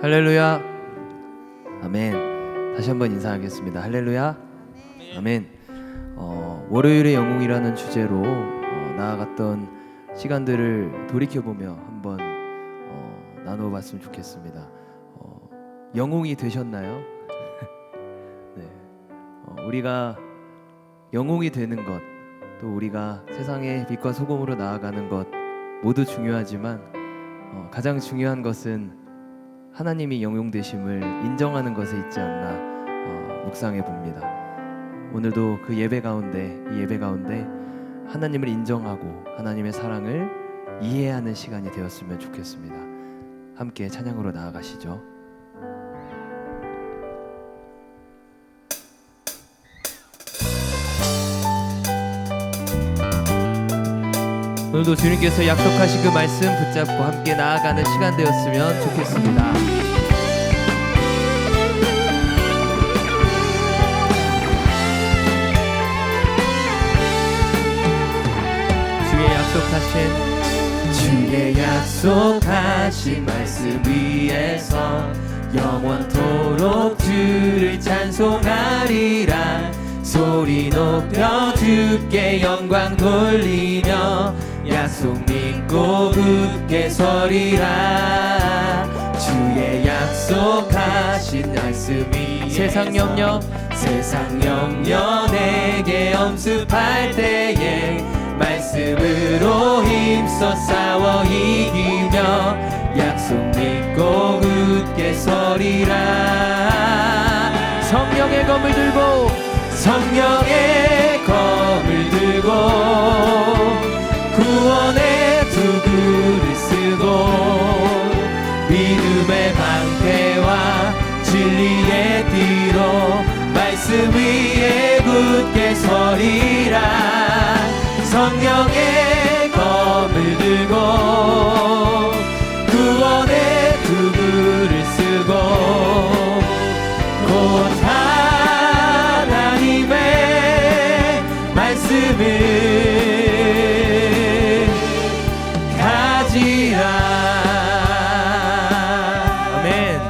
할렐루야. 아멘. 다시 한번 인사하겠습니다. 할렐루야. 아멘. 월요일의 영웅이라는 주제로 나아갔던 시간들을 돌이켜보며 한번 나눠봤으면 좋겠습니다. 영웅이 되셨나요? 네. 우리가 영웅이 되는 것, 또 우리가 세상의 빛과 소금으로 나아가는 것 모두 중요하지만 가장 중요한 것은 하나님이 영웅 되심을 인정하는 것에 있지 않나 묵상해 봅니다. 오늘도 그 예배 가운데, 이 예배 가운데 하나님을 인정하고 하나님의 사랑을 이해하는 시간이 되었으면 좋겠습니다. 함께 찬양으로 나아가시죠. 오늘도 주님께서 약속하신 그 말씀 붙잡고 함께 나아가는 시간 되었으면 좋겠습니다. 주의 약속하신 말씀 위에서 영원토록 주를 찬송하리라. 소리 높여 주께 영광 돌리며 약속 믿고 굳게 서리라. 주의 약속하신 말씀이 세상 염려 내게 엄습할 때에 말씀으로 힘써 싸워 이기며 약속 믿고 굳게 서리라. 성령의 검을 들고 구원의 도구를 쓰고 믿음의 방패와 진리의 띠로 말씀 위에 굳게 서리라. 성령의 검을 들고 구원의 도구를 쓰고 곧 하나님의 말씀을 가지라. 아멘.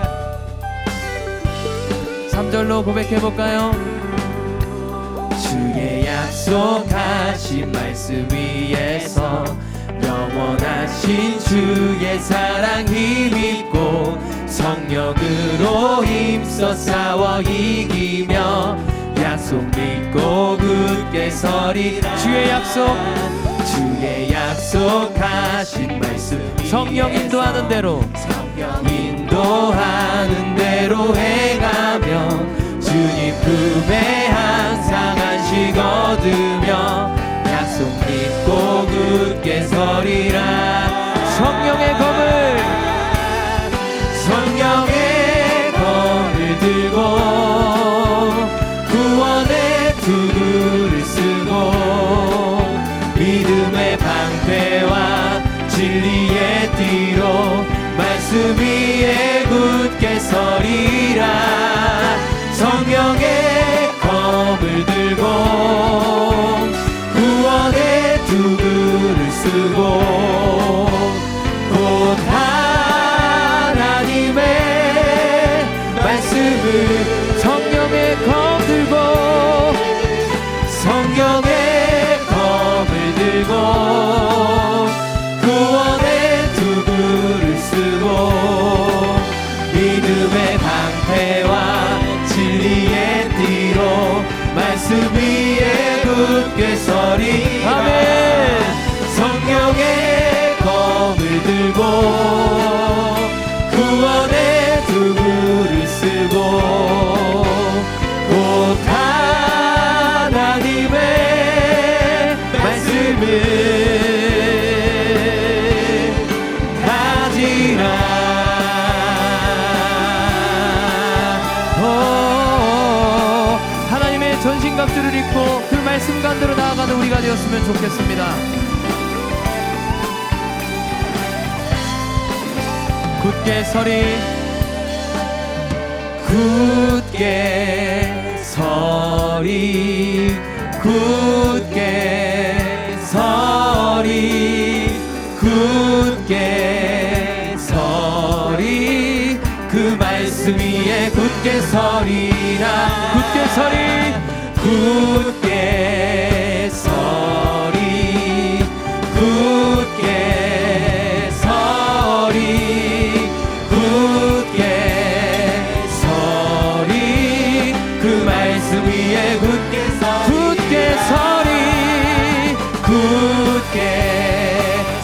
3절로 고백해볼까요? 주의 약속하신 말씀 위에서 영원하신 주의 사랑 힘입고 성령으로 힘써 싸워 이기며 약속 믿고 굳게 서리라. 주의 약속하신 말씀 성령 인도하는 대로 행하며 주님 품에 항상 안식 얻으며 약속 믿고 굳게 서리라. 성령의 검을 들고 구원의 도구를 쓰고 믿음의 방패와 진리의 띠로 말씀 위에 굳게 서리라. 성령의 검을 들고 구원의 도구를 쓰고 곧 하나님의 말씀을 성령의 검을 들고 구원의 도구를 쓰고 믿음의 방패와 진리의 띠로 말씀 위에 굳게 서리. 아멘. 성령의 검을 들고 구원의 도구를 쓰고 곧 하나님의 말씀을 가지라. 하나님의 전신갑주를 입고 그 말씀 간대로 나아가는 우리가 되었으면 좋겠습니다. 굳게 서리 굳게 서리 굳게 서리 위에 굳게 서리라. 굳게 서리, 굳게 서리, 굳게 서리, 굳게 서리. 그 말씀 위에 굳게 서리, 굳게 서리, 굳게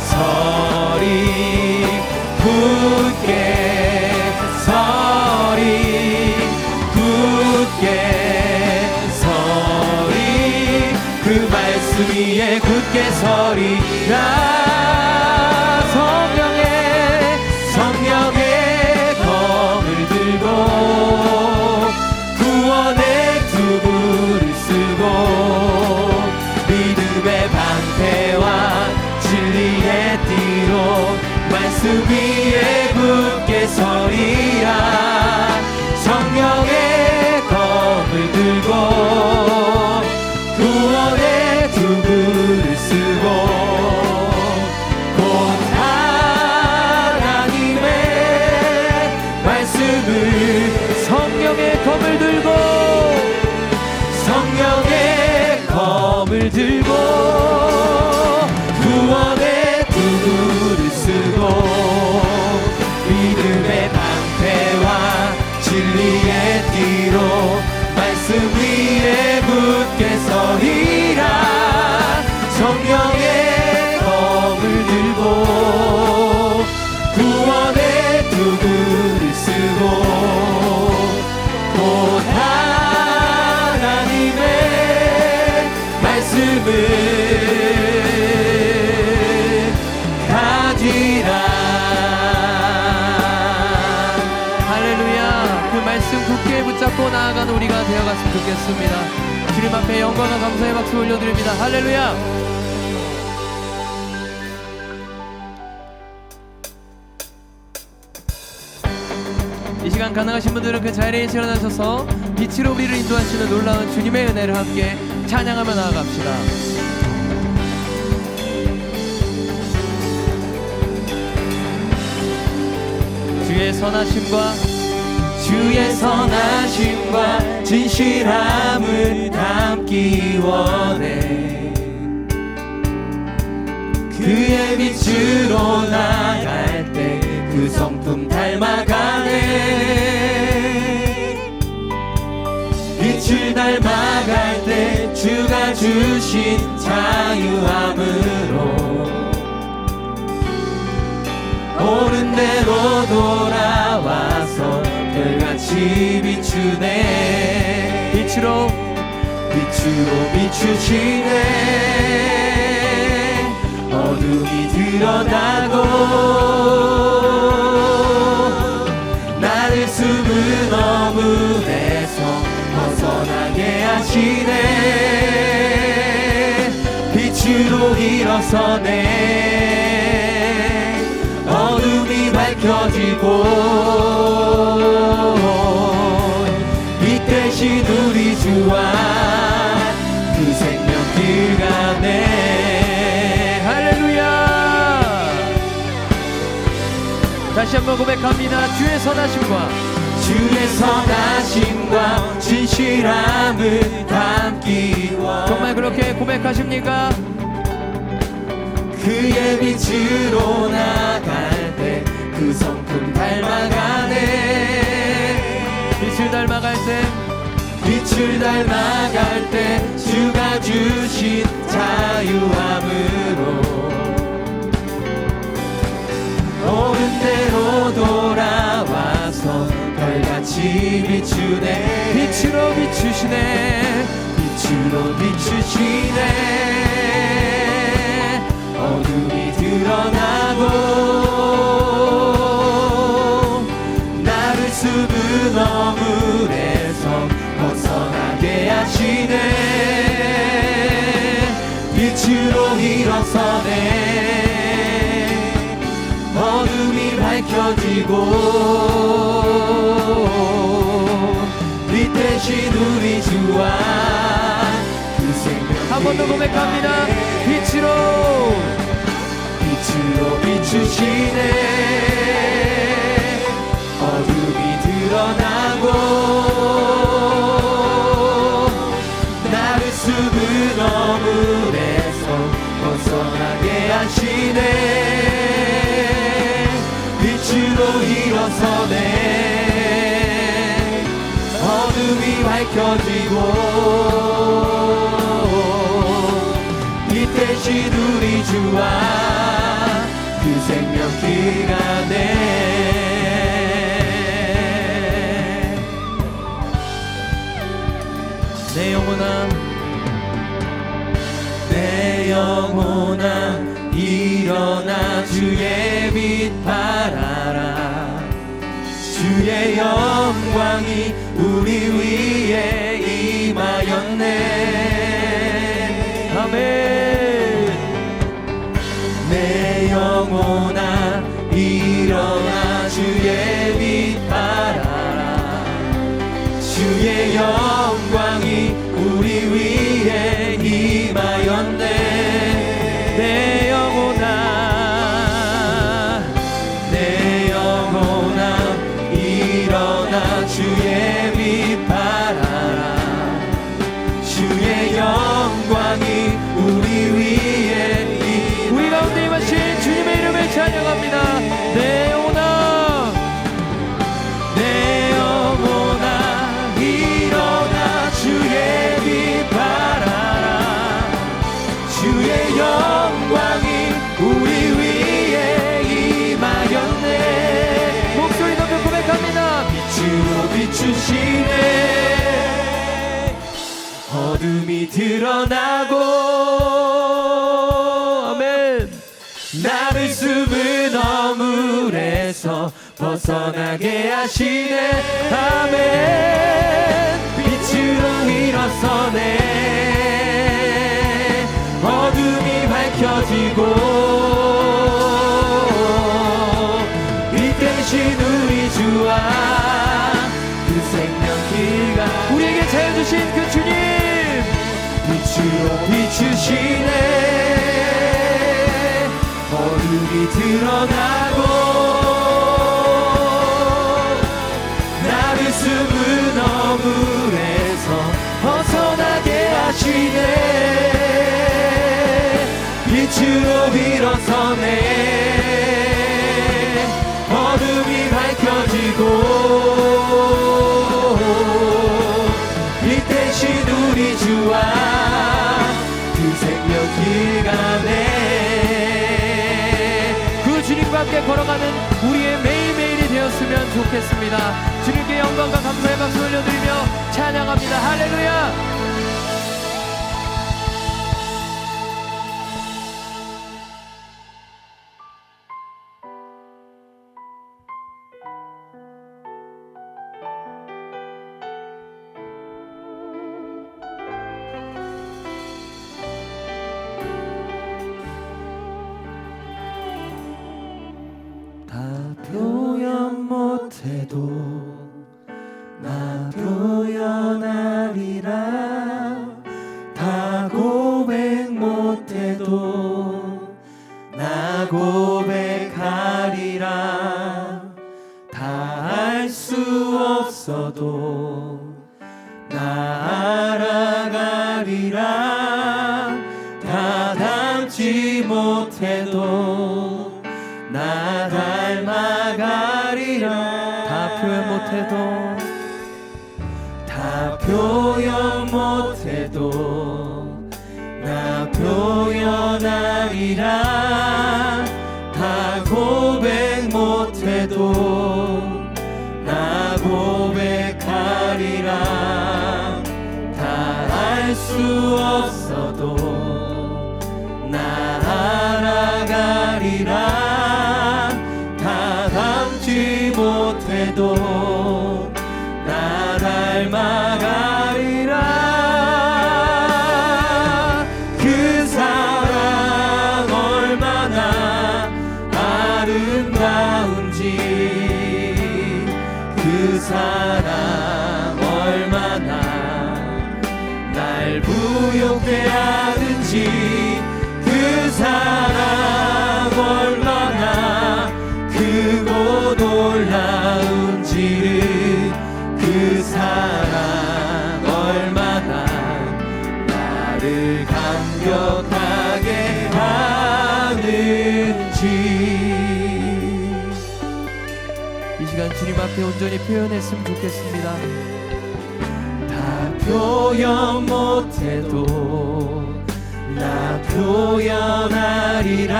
서리, 굳게 서리, 굳게 서리. 그 말씀 위에 굳게 서리라. 성령의 검을 들고 구원의 투구를 쓰고 믿음의 방패와 진리의 띠로 말씀 위에 굳게 서리라. 성령의 검을 들고 구원의 투구를 쓰고 곧 하나님의 말씀을 성령의 검을 들고 성령의 검을 들고 구원의 투구를 쓰고 믿음의 방패와 진리의 띠로 말씀 위에 굳게 서리라. 성령의 검을 들고 구원의 투구를 쓰고 곧 하나님의 말씀을 가지라. 할렐루야. 그 말씀 굳게 붙잡고 나아가는 우리가 되어갔으면 좋겠습니다. 주님 앞에 영광과 감사의 박수 올려드립니다. 할렐루야. 이 시간 가능하신 분들은 그 자리에 일어나셔서 빛으로 우리를 인도하시는 놀라운 주님의 은혜를 함께 찬양하며 나아갑시다. 주의 선하심과 진실함을 담기 원해. 그의 빛으로 나갈 때 그 성품 닮아가네. 빛을 닮아갈 때 주가 주신 자유함으로 옳은 대로 돌아와서 별같이 비추네. 빛으로 비추시네. 어둠이 드러나고 나를 숨은 어둠에서 벗어나게 하시네. 빛으로 일어서네. 어둠이 밝혀지고 이 대신 우리 주와 그 생명길 가네. 할렐루야. 다시 한번 고백합니다. 주의 선하심과 진실함을 담기 원. 정말 그렇게 고백하십니까? 그의 빛으로 나갈 때 그 성품 닮아가네. 빛을 닮아갈 때 주가 주신 자유함으로 옳은 대로 돌아와서 별같이 비추네. 빛으로 비추시네. 어둠이 드러나고 나를 숨은 어물에서 벗어나게 하시네. 빛으로 일어서네. 어둠이 밝혀지고 빛 대신 우리 주와 그 생명. 한 번 더 고백합니다. 빛으로 비추시네. 어둠이 드러나고 빛으로 일어서네. 어둠이 밝혀지고 빛 대신 우리 주와 그 생명기가 돼. 내 영혼아 일어나 주의 빛 발하라. 주의 영광이 우리 위에 임하였네. 아멘. 내 영혼아 일어나 주의 빛 발하라. 주의 영광이 우리 위에 임하였네. 내 영혼아 일어나 주의 빛 발하라. 주의 영광이 우리 위에 우리 가운데 임하신 주님의 이름을 찬양합니다. 내 영혼아 일어나 주의 빛 발하라. 주의 영광이 우리 위에 임하였네. 목소리 높여 고백합니다. 빛으로 비추시네. 어둠이 드러나고 아멘. 나를 숨은 어물에서 벗어나게 하시네. 아멘. 빛으로 일어서네. 어둠이 밝혀지고 빛 대신 우리 주와 그 생명길가 우리에게 자유 주신 그 주님 빛으로 비추시네. 어둠이 드러나고 나를 숨은 어물에서 벗어나게 하시네. 빛으로 일어서네. 어둠이 밝혀지고 빛 대신 우리 주와 그 생명길 가네. 그 주님과 함께 걸어가는 우리의 매일매일이 되었으면 좋겠습니다. 주님께 영광과 감사의 박수 올려드리며 찬양합니다. 할렐루야. 표현 못해도 나 표현하리라. 다 고백 못해도 나 고백하리라. 다 알 수 없어도 나 알아가리라. 다 닮지 못해도 나 닮아가리라. 다 표현 못해도 다 표현 못해도 나 표현하리라. 다 고백 못해도 나 고백하리라. 다 알 수 없어도 나 알아가리라. 못해도 나 닮아가리라. 그 사랑 얼마나 아름다운지 그 사랑 얼마나 날 부욕해 하는지 그 사랑 얼마나 크고 놀라운지를 그 사랑 얼마나 나를 감격하게 하는지 이 시간 주님 앞에 온전히 표현했으면 좋겠습니다. 다 표현 못해도 나 표현하리라.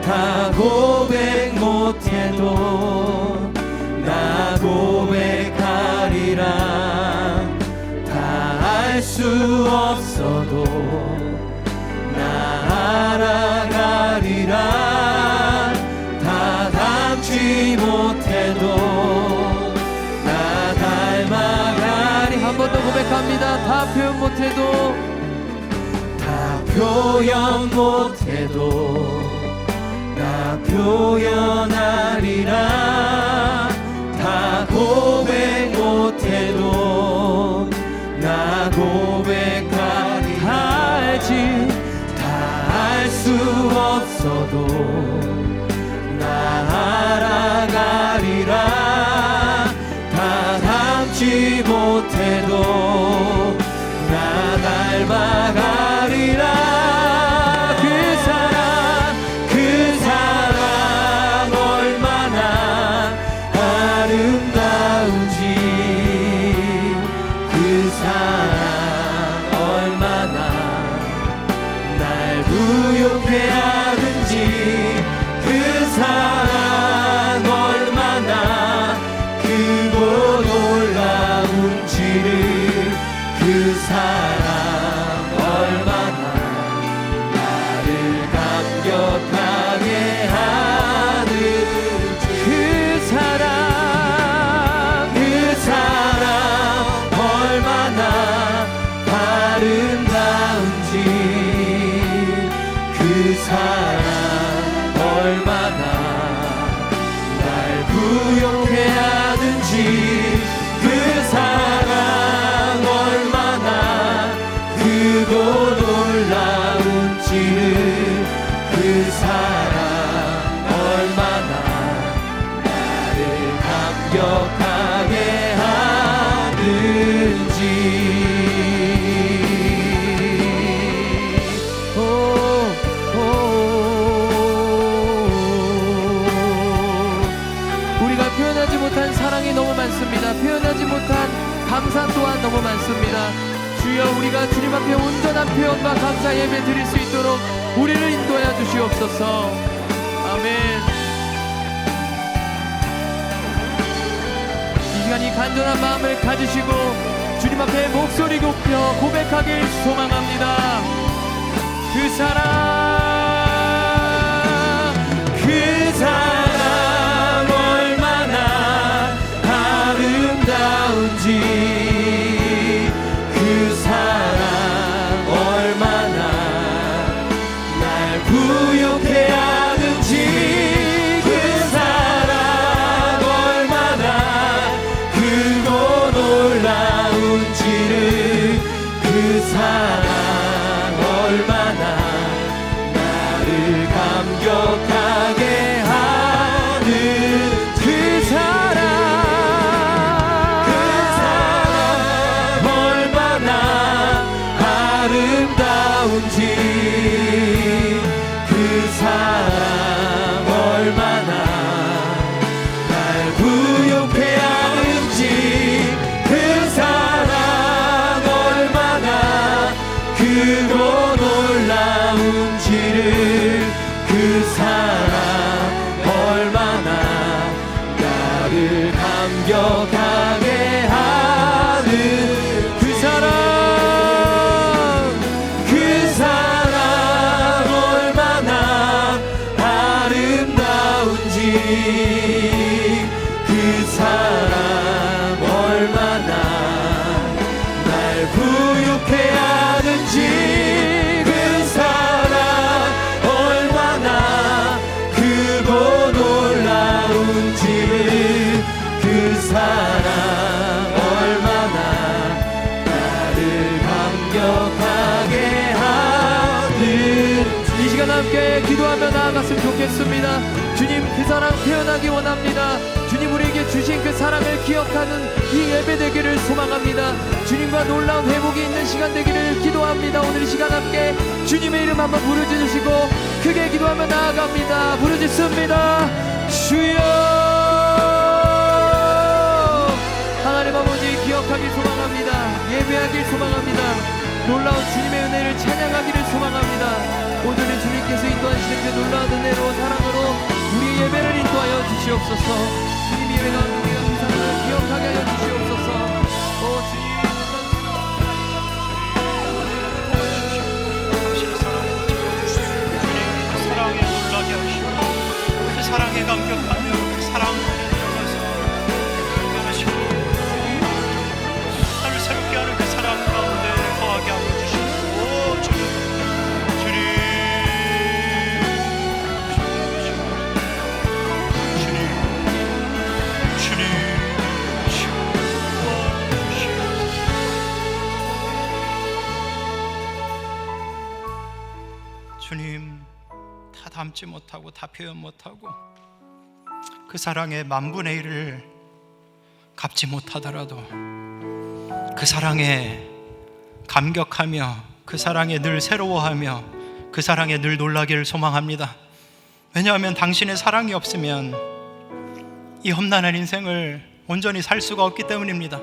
다 고백 못해도 나 고백하리라. 다 알 수 없어도 나 알아가리라. 다 닮지 못해도 나 닮아가리. 한 번 더 고백합니다. 다 표현 못해도 다 표현 못해도 나 표현하리라. 다 고백 못해도 나 고백하리. 다 알지 다 알 수 없어도 나 알아가리라. 다 닮지 못해도 나 닮아가리라. 그 사랑 얼마나 아름다운지. 그 사랑 얼마나 날 부욕해 하든지. 그 사랑 얼마나 크고 놀라운지를. 그 사랑 얼마나 나를 감격하게 하는지. 그 사랑 얼마나 아름다운지. 그 사랑 얼마나 날 부욕해 하든지. 그 사랑 얼마나 크고 놀라운지를. 그 사랑 얼마나 나를 감격하게 하는지. 우리가 표현하지 못한 사랑이 너무 많습니다. 표현하지 못한 감사 또한 너무 많습니다. 주여, 우리가 주님 앞에 온전한 표현과 감사 예배 드릴 수 있도록 우리를 인도하여 주시옵소서. 아멘. 이 시간 이 간절한 마음을 가지시고 주님 앞에 목소리 높여 고백하길 소망합니다. 그 사랑 얼마나 아름다운지. 그 사랑 얼마나 날 부욕해 하는지. 그 사랑 얼마나 크고 놀라운지를. 그 사랑 얼마나 나를 감격하게 하는. 그 사랑 얼마나 아름다운지. 그 사랑 얼마나 날 부욕해 하는지. 그 사랑 얼마나 크고 놀라운지를. 그 사랑 얼마나 나를 감격하게 하는. 그 사랑 얼마나 아름다운지. 그 사랑 얼마나 날 부욕해 하는지. 그 사랑 얼마나 크고 놀라운지를. 그 사랑 얼마나 나를 감격하게 하는. 이 시간 함께 기도하며 나아갔으면 좋겠습니다. 주님, 그 사랑 표현하기 원합니다. 주님, 우리에게 주신 그 사랑을 기억하는 이 예배 되기를 소망합니다. 주님과 놀라운 회복이 있는 시간 되기를 기도합니다. 오늘 이 시간 함께 주님의 이름 한번 부르짖으시고 크게 기도하며 나아갑니다. 부르짖습니다. 주여. 하나님 아버지, 기억하길 소망합니다. 예배하길 소망합니다. 놀라운 주님의 은혜를 찬양하기를 소망합니다. 오늘은 주님께서 인도하시는 그 놀라운 은혜로 사랑으로 우리의 예배를 인도하여 주시옵소서. 주님 예배가 우리가 그 사랑을 기억하게 하여 주시옵소서. 주님 사랑에 놀라게 하시고 그 사랑에 감격하며 그 사랑을 들어가서 변하시고 나를 새롭게 하는 그 사랑 가운데 거하게 하고 주시고 주님 주님, 다 담지 못하고 다 표현 못하고 그 사랑의 만분의 일을 갚지 못하더라도 그 사랑에 감격하며 그 사랑에 늘 새로워하며 그 사랑에 늘 놀라기를 소망합니다. 왜냐하면 당신의 사랑이 없으면 이 험난한 인생을 온전히 살 수가 없기 때문입니다.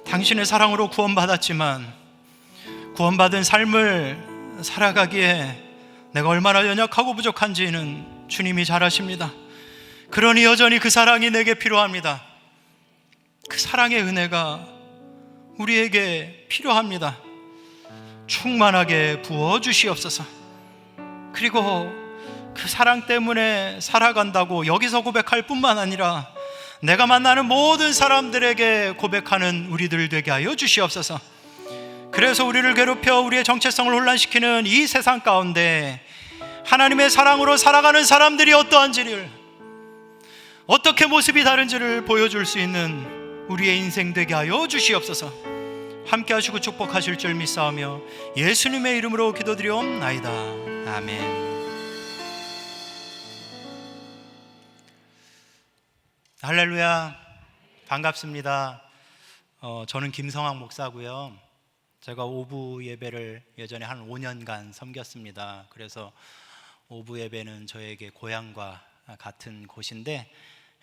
당신의 사랑으로 구원받았지만 구원받은 삶을 살아가기에 내가 얼마나 연약하고 부족한지는 주님이 잘 아십니다. 그러니 여전히 그 사랑이 내게 필요합니다. 그 사랑의 은혜가 우리에게 필요합니다. 충만하게 부어주시옵소서. 그리고 그 사랑 때문에 살아간다고 여기서 고백할 뿐만 아니라 내가 만나는 모든 사람들에게 고백하는 우리들 되게 하여 주시옵소서. 그래서 우리를 괴롭혀 우리의 정체성을 혼란시키는 이 세상 가운데 하나님의 사랑으로 살아가는 사람들이 어떠한지를, 어떻게 모습이 다른지를 보여줄 수 있는 우리의 인생 되게 하여 주시옵소서. 함께 하시고 축복하실 줄 믿사오며 예수님의 이름으로 기도드리옵나이다. 아멘. 할렐루야, 반갑습니다. 저는 김성학 목사고요. 제가 오부 예배를 예전에 한 5년간 섬겼습니다. 그래서 오부 예배는 저에게 고향과 같은 곳인데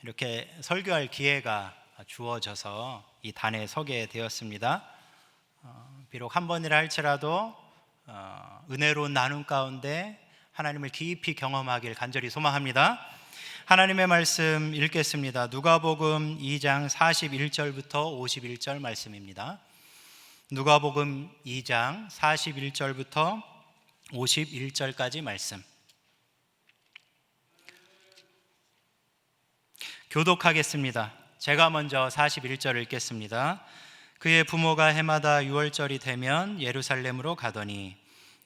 이렇게 설교할 기회가 주어져서 이 단에 서게 되었습니다. 비록 한 번이라 할지라도 은혜로운 나눔 가운데 하나님을 깊이 경험하길 간절히 소망합니다. 하나님의 말씀 읽겠습니다. 누가복음 2장 41절부터 51절 말씀입니다. 누가복음 2장 41절부터 51절까지 말씀. 교독하겠습니다. 제가 먼저 41절을 읽겠습니다. 그의 부모가 해마다 유월절이 되면 예루살렘으로 가더니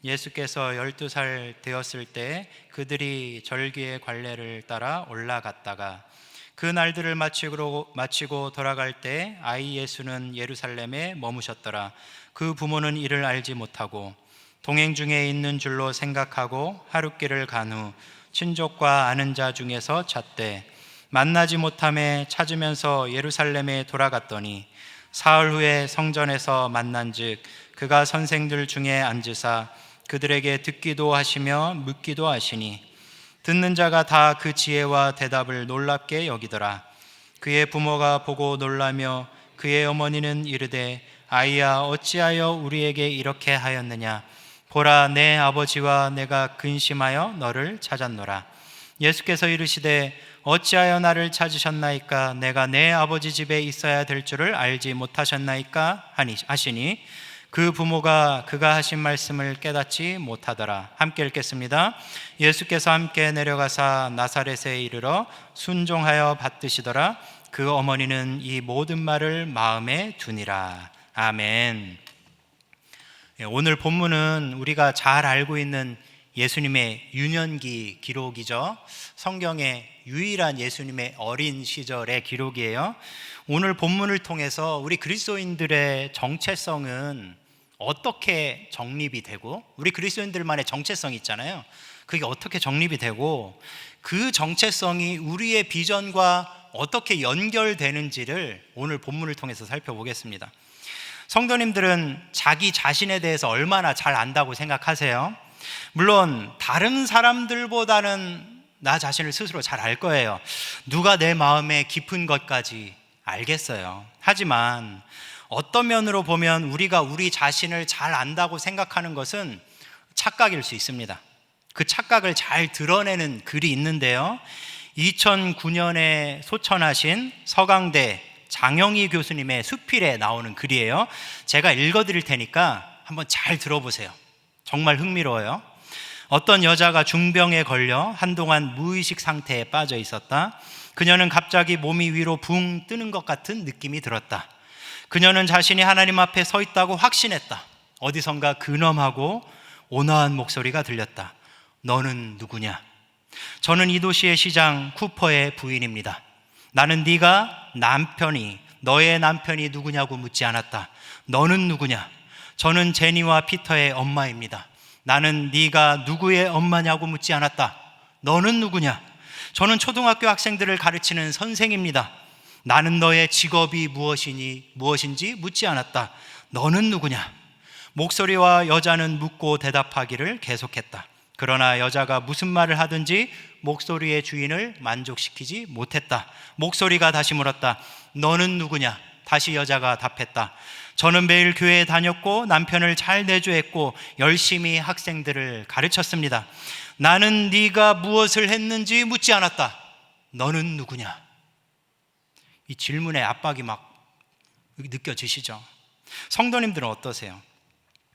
예수께서 12살 되었을 때 그들이 절기의 관례를 따라 올라갔다가 그 날들을 마치고 돌아갈 때 아이 예수는 예루살렘에 머무셨더라. 그 부모는 이를 알지 못하고 동행 중에 있는 줄로 생각하고 하룻길을 간 후 친족과 아는 자 중에서 찾되 만나지 못함에 찾으면서 예루살렘에 돌아갔더니 사흘 후에 성전에서 만난즉 그가 선생들 중에 앉으사 그들에게 듣기도 하시며 묻기도 하시니 듣는 자가 다 그 지혜와 대답을 놀랍게 여기더라. 그의 부모가 보고 놀라며 그의 어머니는 이르되 아이야 어찌하여 우리에게 이렇게 하였느냐. 보라 내 아버지와 내가 근심하여 너를 찾았노라. 예수께서 이르시되 어찌하여 나를 찾으셨나이까. 내가 내 아버지 집에 있어야 될 줄을 알지 못하셨나이까 하시니 그 부모가 그가 하신 말씀을 깨닫지 못하더라. 함께 읽겠습니다. 예수께서 함께 내려가사 나사렛에 이르러 순종하여 받드시더라. 그 어머니는 이 모든 말을 마음에 두니라. 아멘. 오늘 본문은 우리가 잘 알고 있는 예수님의 유년기 기록이죠. 성경의 유일한 예수님의 어린 시절의 기록이에요. 오늘 본문을 통해서 우리 그리스도인들의 정체성은 어떻게 정립이 되고, 우리 그리스도인들만의 정체성이 있잖아요. 그게 어떻게 정립이 되고 그 정체성이 우리의 비전과 어떻게 연결되는지를 오늘 본문을 통해서 살펴보겠습니다. 성도님들은 자기 자신에 대해서 얼마나 잘 안다고 생각하세요? 물론 다른 사람들보다는 나 자신을 스스로 잘 알 거예요. 누가 내 마음의 깊은 것까지 알겠어요. 하지만 어떤 면으로 보면 우리가 우리 자신을 잘 안다고 생각하는 것은 착각일 수 있습니다. 그 착각을 잘 드러내는 글이 있는데요, 2009년에 소천하신 서강대 장영희 교수님의 수필에 나오는 글이에요. 제가 읽어드릴 테니까 한번 잘 들어보세요. 정말 흥미로워요. 어떤 여자가 중병에 걸려 한동안 무의식 상태에 빠져 있었다. 그녀는 갑자기 몸이 위로 붕 뜨는 것 같은 느낌이 들었다. 그녀는 자신이 하나님 앞에 서 있다고 확신했다. 어디선가 근엄하고 온화한 목소리가 들렸다. 너는 누구냐? 저는 이 도시의 시장 쿠퍼의 부인입니다. 나는 네가 남편이 너의 남편이 누구냐고 묻지 않았다. 너는 누구냐? 저는 제니와 피터의 엄마입니다. 나는 네가 누구의 엄마냐고 묻지 않았다. 너는 누구냐? 저는 초등학교 학생들을 가르치는 선생입니다. 나는 너의 직업이 무엇인지 묻지 않았다. 너는 누구냐? 목소리와 여자는 묻고 대답하기를 계속했다. 그러나 여자가 무슨 말을 하든지 목소리의 주인을 만족시키지 못했다. 목소리가 다시 물었다. 너는 누구냐? 다시 여자가 답했다. 저는 매일 교회에 다녔고 남편을 잘 내조했고 열심히 학생들을 가르쳤습니다. 나는 네가 무엇을 했는지 묻지 않았다. 너는 누구냐? 이 질문의 압박이 막 느껴지시죠? 성도님들은 어떠세요?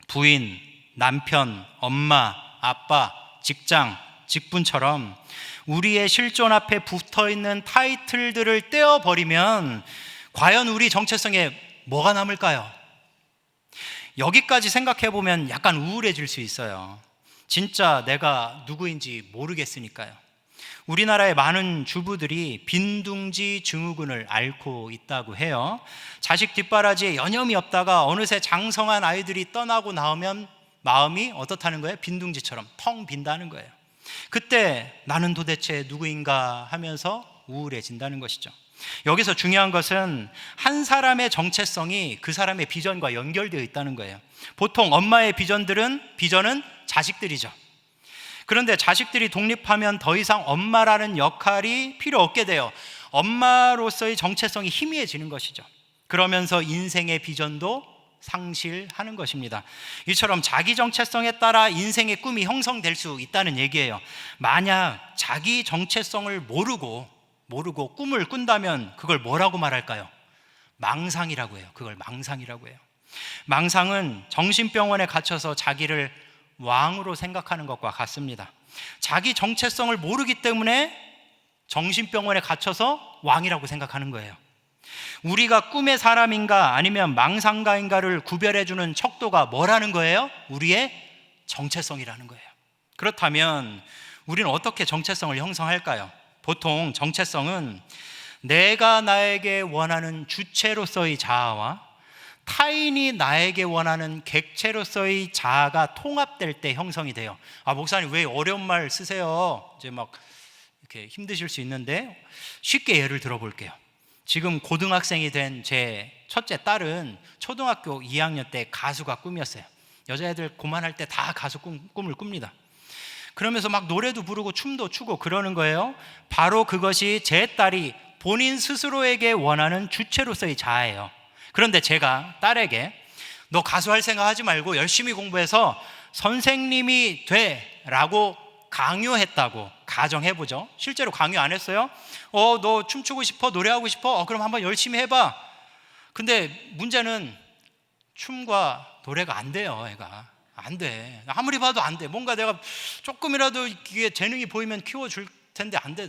부인, 남편, 엄마, 아빠, 직장, 직분처럼 우리의 실존 앞에 붙어있는 타이틀들을 떼어버리면 과연 우리 정체성에 뭐가 남을까요? 여기까지 생각해보면 약간 우울해질 수 있어요. 진짜 내가 누구인지 모르겠으니까요. 우리나라의 많은 주부들이 빈둥지 증후군을 앓고 있다고 해요. 자식 뒷바라지에 여념이 없다가 어느새 장성한 아이들이 떠나고 나오면 마음이 어떻다는 거예요? 빈둥지처럼 텅 빈다는 거예요. 그때 나는 도대체 누구인가 하면서 우울해진다는 것이죠. 여기서 중요한 것은 한 사람의 정체성이 그 사람의 비전과 연결되어 있다는 거예요. 보통 엄마의 비전은 자식들이죠. 그런데 자식들이 독립하면 더 이상 엄마라는 역할이 필요 없게 돼요. 엄마로서의 정체성이 희미해지는 것이죠. 그러면서 인생의 비전도 상실하는 것입니다. 이처럼 자기 정체성에 따라 인생의 꿈이 형성될 수 있다는 얘기예요. 만약 자기 정체성을 모르고 꿈을 꾼다면 그걸 뭐라고 말할까요? 망상이라고 해요. 그걸 망상이라고 해요. 망상은 정신병원에 갇혀서 자기를 왕으로 생각하는 것과 같습니다. 자기 정체성을 모르기 때문에 정신병원에 갇혀서 왕이라고 생각하는 거예요. 우리가 꿈의 사람인가 아니면 망상가인가를 구별해주는 척도가 뭐라는 거예요? 우리의 정체성이라는 거예요. 그렇다면 우리는 어떻게 정체성을 형성할까요? 보통 정체성은 내가 나에게 원하는 주체로서의 자아와 타인이 나에게 원하는 객체로서의 자아가 통합될 때 형성이 돼요. 목사님 왜 어려운 말 쓰세요? 이제 막 이렇게 힘드실 수 있는데 쉽게 예를 들어볼게요. 지금 고등학생이 된 제 첫째 딸은 초등학교 2학년 때 가수가 꿈이었어요. 여자애들 고만할 때 다 가수 꿈을 꿉니다. 그러면서 막 노래도 부르고 춤도 추고 그러는 거예요. 바로 그것이 제 딸이 본인 스스로에게 원하는 주체로서의 자아예요. 그런데 제가 딸에게 너 가수할 생각 하지 말고 열심히 공부해서 선생님이 돼 라고 강요했다고 가정해보죠. 실제로 강요 안 했어요. 너 춤추고 싶어? 노래하고 싶어? 그럼 한번 열심히 해봐. 근데 문제는 춤과 노래가 안 돼요. 애가 안 돼. 아무리 봐도 안 돼. 뭔가 내가 조금이라도 이게 재능이 보이면 키워줄 텐데 안 돼.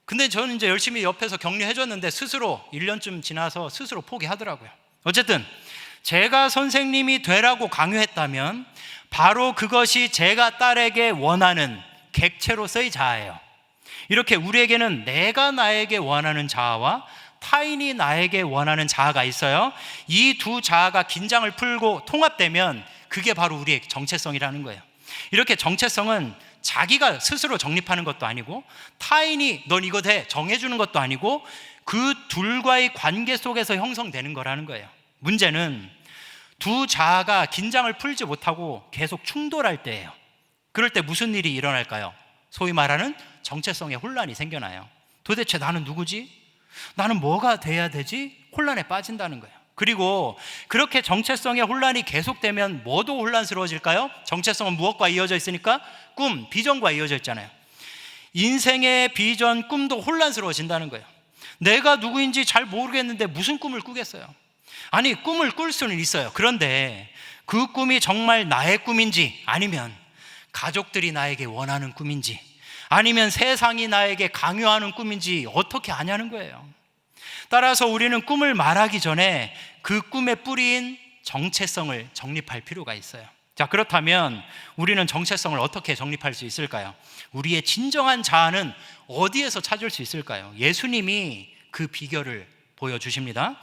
근데 저는 이제 열심히 옆에서 격려해줬는데 스스로 1년쯤 지나서 스스로 포기하더라고요. 어쨌든 제가 선생님이 되라고 강요했다면 바로 그것이 제가 딸에게 원하는 객체로서의 자아예요. 이렇게 우리에게는 내가 나에게 원하는 자아와 타인이 나에게 원하는 자아가 있어요. 이 두 자아가 긴장을 풀고 통합되면 그게 바로 우리의 정체성이라는 거예요. 이렇게 정체성은 자기가 스스로 정립하는 것도 아니고 타인이 넌 이거 돼 정해주는 것도 아니고 그 둘과의 관계 속에서 형성되는 거라는 거예요. 문제는 두 자아가 긴장을 풀지 못하고 계속 충돌할 때예요. 그럴 때 무슨 일이 일어날까요? 소위 말하는 정체성의 혼란이 생겨나요. 도대체 나는 누구지? 나는 뭐가 돼야 되지? 혼란에 빠진다는 거예요. 그리고 그렇게 정체성의 혼란이 계속되면 뭐도 혼란스러워질까요? 정체성은 무엇과 이어져 있으니까? 꿈, 비전과 이어져 있잖아요. 인생의 비전, 꿈도 혼란스러워진다는 거예요. 내가 누구인지 잘 모르겠는데 무슨 꿈을 꾸겠어요? 아니, 꿈을 꿀 수는 있어요. 그런데 그 꿈이 정말 나의 꿈인지, 아니면 가족들이 나에게 원하는 꿈인지, 아니면 세상이 나에게 강요하는 꿈인지 어떻게 아냐는 거예요. 따라서 우리는 꿈을 말하기 전에 그 꿈의 뿌리인 정체성을 정립할 필요가 있어요. 자, 그렇다면 우리는 정체성을 어떻게 정립할 수 있을까요? 우리의 진정한 자아는 어디에서 찾을 수 있을까요? 예수님이 그 비결을 보여주십니다.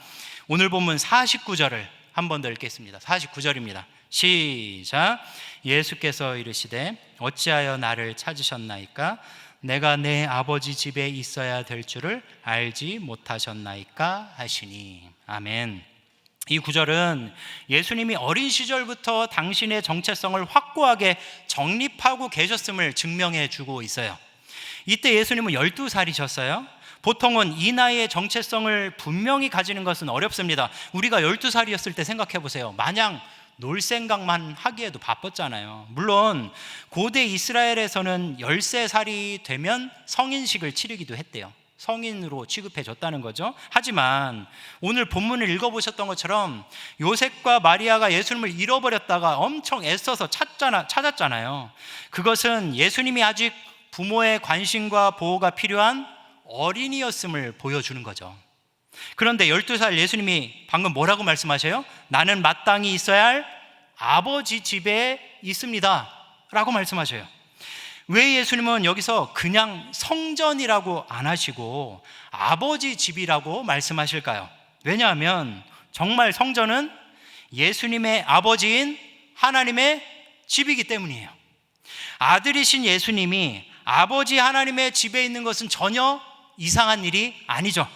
오늘 본문 49절을 한 번 더 읽겠습니다. 49절입니다. 시작. 예수께서 이르시되 어찌하여 나를 찾으셨나이까? 내가 내 아버지 집에 있어야 될 줄을 알지 못하셨나이까? 하시니. 아멘. 이 구절은 예수님이 어린 시절부터 당신의 정체성을 확고하게 정립하고 계셨음을 증명해 주고 있어요. 이때 예수님은 12살이셨어요. 보통은 이 나이에 정체성을 분명히 가지는 것은 어렵습니다. 우리가 12살이었을 때 생각해 보세요. 마냥 놀 생각만 하기에도 바빴잖아요. 물론 고대 이스라엘에서는 13살이 되면 성인식을 치르기도 했대요. 성인으로 취급해 줬다는 거죠. 하지만 오늘 본문을 읽어보셨던 것처럼 요셉과 마리아가 예수님을 잃어버렸다가 엄청 애써서 찾았잖아요. 그것은 예수님이 아직 부모의 관심과 보호가 필요한 어린이였음을 보여주는 거죠. 그런데 12살 예수님이 방금 뭐라고 말씀하셔요? 나는 마땅히 있어야 할 아버지 집에 있습니다 라고 말씀하셔요. 왜 예수님은 여기서 그냥 성전이라고 안 하시고 아버지 집이라고 말씀하실까요? 왜냐하면 정말 성전은 예수님의 아버지인 하나님의 집이기 때문이에요. 아들이신 예수님이 아버지 하나님의 집에 있는 것은 전혀 이상한 일이 아니죠.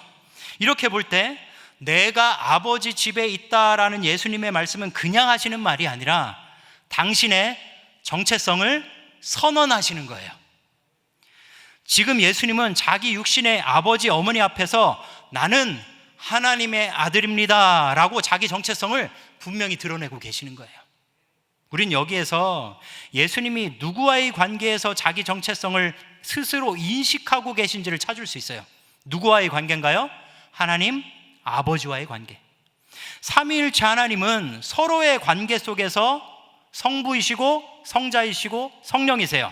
이렇게 볼 때 내가 아버지 집에 있다라는 예수님의 말씀은 그냥 하시는 말이 아니라 당신의 정체성을 선언하시는 거예요. 지금 예수님은 자기 육신의 아버지 어머니 앞에서 나는 하나님의 아들입니다 라고 자기 정체성을 분명히 드러내고 계시는 거예요. 우린 여기에서 예수님이 누구와의 관계에서 자기 정체성을 스스로 인식하고 계신지를 찾을 수 있어요. 누구와의 관계인가요? 하나님 아버지와의 관계. 삼위일체 하나님은 서로의 관계 속에서 성부이시고 성자이시고 성령이세요.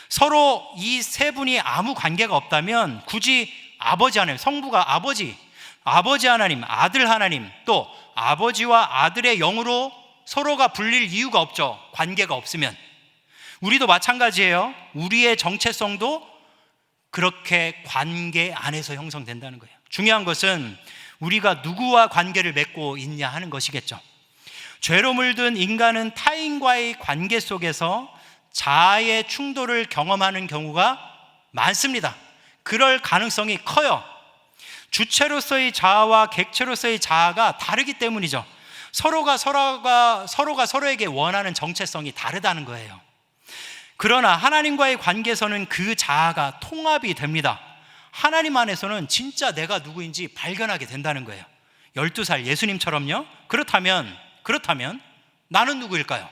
서로 이 세 분이 아무 관계가 없다면 굳이 아버지 하나님, 성부가 아버지 하나님, 아들 하나님, 또 아버지와 아들의 영으로 서로가 불릴 이유가 없죠. 관계가 없으면. 우리도 마찬가지예요. 우리의 정체성도 그렇게 관계 안에서 형성된다는 거예요. 중요한 것은 우리가 누구와 관계를 맺고 있냐 하는 것이겠죠. 죄로 물든 인간은 타인과의 관계 속에서 자아의 충돌을 경험하는 경우가 많습니다. 그럴 가능성이 커요. 주체로서의 자아와 객체로서의 자아가 다르기 때문이죠. 서로가 서로에게 원하는 정체성이 다르다는 거예요. 그러나 하나님과의 관계에서는 그 자아가 통합이 됩니다. 하나님 안에서는 진짜 내가 누구인지 발견하게 된다는 거예요. 12살 예수님처럼요. 그렇다면 나는 누구일까요?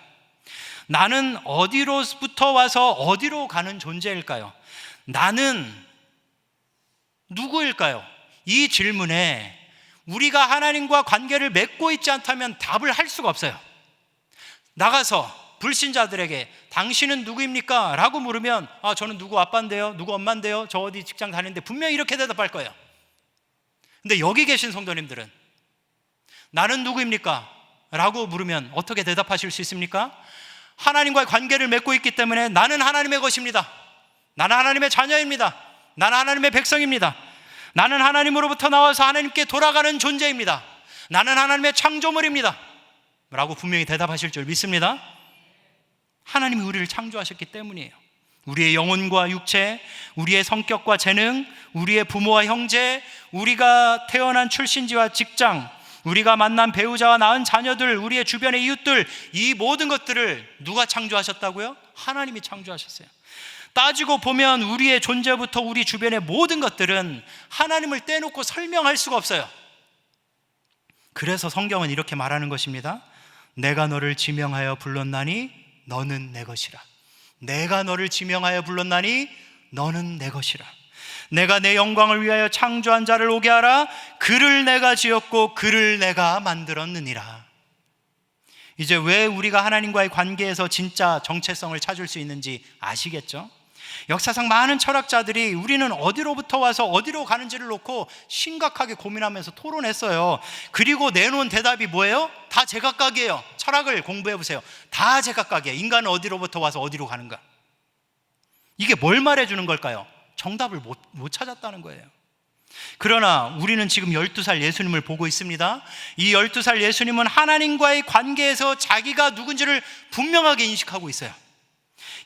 나는 어디로부터 와서 어디로 가는 존재일까요? 나는 누구일까요? 이 질문에 우리가 하나님과 관계를 맺고 있지 않다면 답을 할 수가 없어요. 나가서 불신자들에게 당신은 누구입니까? 라고 물으면 저는 누구 아빠인데요, 누구 엄마인데요, 저 어디 직장 다니는데 분명히 이렇게 대답할 거예요. 근데 여기 계신 성도님들은 나는 누구입니까? 라고 물으면 어떻게 대답하실 수 있습니까? 하나님과의 관계를 맺고 있기 때문에 나는 하나님의 것입니다. 나는 하나님의 자녀입니다. 나는 하나님의 백성입니다. 나는 하나님으로부터 나와서 하나님께 돌아가는 존재입니다. 나는 하나님의 창조물입니다 라고 분명히 대답하실 줄 믿습니다. 하나님이 우리를 창조하셨기 때문이에요. 우리의 영혼과 육체, 우리의 성격과 재능, 우리의 부모와 형제, 우리가 태어난 출신지와 직장, 우리가 만난 배우자와 낳은 자녀들, 우리의 주변의 이웃들, 이 모든 것들을 누가 창조하셨다고요? 하나님이 창조하셨어요. 따지고 보면 우리의 존재부터 우리 주변의 모든 것들은 하나님을 떼놓고 설명할 수가 없어요. 그래서 성경은 이렇게 말하는 것입니다. 내가 너를 지명하여 불렀나니 너는 내 것이라. 내가 너를 지명하여 불렀나니 너는 내 것이라. 내가 내 영광을 위하여 창조한 자를 오게 하라. 그를 내가 지었고 그를 내가 만들었느니라. 이제 왜 우리가 하나님과의 관계에서 진짜 정체성을 찾을 수 있는지 아시겠죠? 역사상 많은 철학자들이 우리는 어디로부터 와서 어디로 가는지를 놓고 심각하게 고민하면서 토론했어요. 그리고 내놓은 대답이 뭐예요? 다 제각각이에요. 철학을 공부해보세요. 다 제각각이에요. 인간은 어디로부터 와서 어디로 가는가. 이게 뭘 말해주는 걸까요? 정답을 못 찾았다는 거예요. 그러나 우리는 지금 12살 예수님을 보고 있습니다. 이 12살 예수님은 하나님과의 관계에서 자기가 누군지를 분명하게 인식하고 있어요.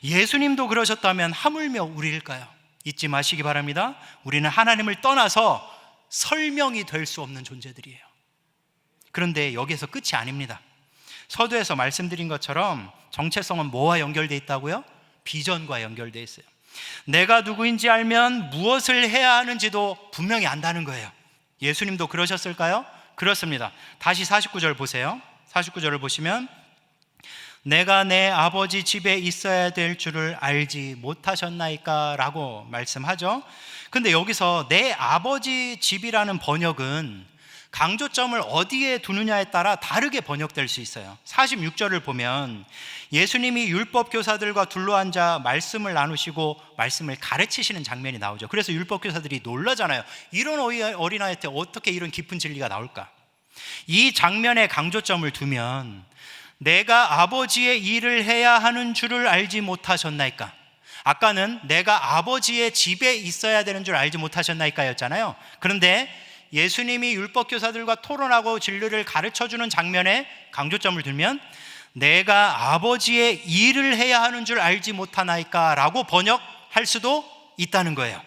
예수님도 그러셨다면 하물며 우리일까요? 잊지 마시기 바랍니다. 우리는 하나님을 떠나서 설명이 될 수 없는 존재들이에요. 그런데 여기에서 끝이 아닙니다. 서두에서 말씀드린 것처럼 정체성은 뭐와 연결되어 있다고요? 비전과 연결되어 있어요. 내가 누구인지 알면 무엇을 해야 하는지도 분명히 안다는 거예요. 예수님도 그러셨을까요? 그렇습니다. 다시 49절 보세요. 49절을 보시면 내가 내 아버지 집에 있어야 될 줄을 알지 못하셨나이까? 라고 말씀하죠. 근데 여기서 내 아버지 집이라는 번역은 강조점을 어디에 두느냐에 따라 다르게 번역될 수 있어요. 46절을 보면 예수님이 율법교사들과 둘러앉아 말씀을 나누시고 말씀을 가르치시는 장면이 나오죠. 그래서 율법교사들이 놀라잖아요. 이런 어린아이한테 어떻게 이런 깊은 진리가 나올까? 이 장면에 강조점을 두면 내가 아버지의 일을 해야 하는 줄을 알지 못하셨나이까? 아까는 내가 아버지의 집에 있어야 되는 줄 알지 못하셨나이까 였잖아요. 그런데 예수님이 율법교사들과 토론하고 진리를 가르쳐주는 장면에 강조점을 두면 내가 아버지의 일을 해야 하는 줄 알지 못하나이까? 라고 번역할 수도 있다는 거예요.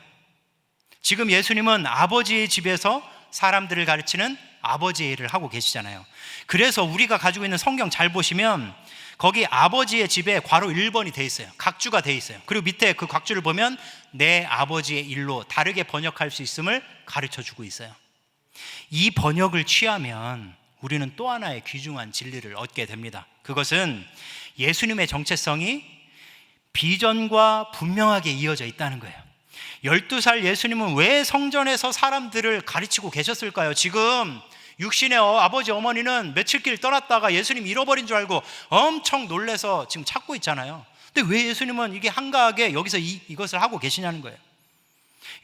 지금 예수님은 아버지의 집에서 사람들을 가르치는 아버지의 일을 하고 계시잖아요. 그래서 우리가 가지고 있는 성경 잘 보시면 거기 아버지의 집에 괄호 1번이 돼 있어요. 각주가 돼 있어요. 그리고 밑에 그 각주를 보면 내 아버지의 일로 다르게 번역할 수 있음을 가르쳐 주고 있어요. 이 번역을 취하면 우리는 또 하나의 귀중한 진리를 얻게 됩니다. 그것은 예수님의 정체성이 비전과 분명하게 이어져 있다는 거예요. 12살 예수님은 왜 성전에서 사람들을 가르치고 계셨을까요? 지금 육신의 아버지 어머니는 며칠 길 떠났다가 예수님 잃어버린 줄 알고 엄청 놀래서 지금 찾고 있잖아요. 근데 왜 예수님은 이게 한가하게 여기서 이것을 하고 계시냐는 거예요.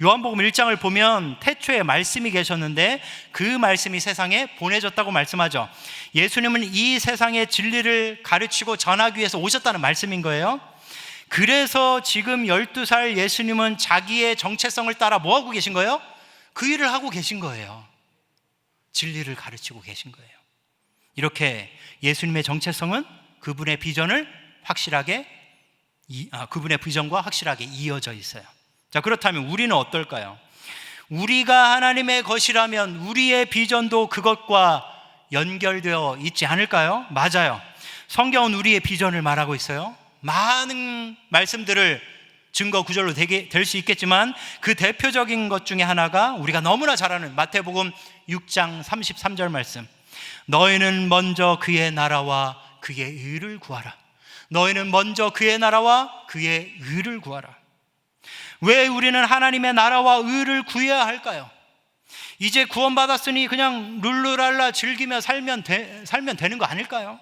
요한복음 1장을 보면 태초에 말씀이 계셨는데 그 말씀이 세상에 보내졌다고 말씀하죠. 예수님은 이 세상의 진리를 가르치고 전하기 위해서 오셨다는 말씀인 거예요. 그래서 지금 12살 예수님은 자기의 정체성을 따라 뭐하고 계신 거예요? 그 일을 하고 계신 거예요. 진리를 가르치고 계신 거예요. 이렇게 예수님의 정체성은 그분의 비전과 확실하게 이어져 있어요. 자, 그렇다면 우리는 어떨까요? 우리가 하나님의 것이라면 우리의 비전도 그것과 연결되어 있지 않을까요? 맞아요. 성경은 우리의 비전을 말하고 있어요. 많은 말씀들을 증거 구절로 될 수 있겠지만 그 대표적인 것 중에 하나가 우리가 너무나 잘 아는 마태복음 6장 33절 말씀. 너희는 먼저 그의 나라와 그의 의를 구하라. 너희는 먼저 그의 나라와 그의 의를 구하라. 왜 우리는 하나님의 나라와 의를 구해야 할까요? 이제 구원받았으니 그냥 룰루랄라 즐기며 살면 되는 거 아닐까요?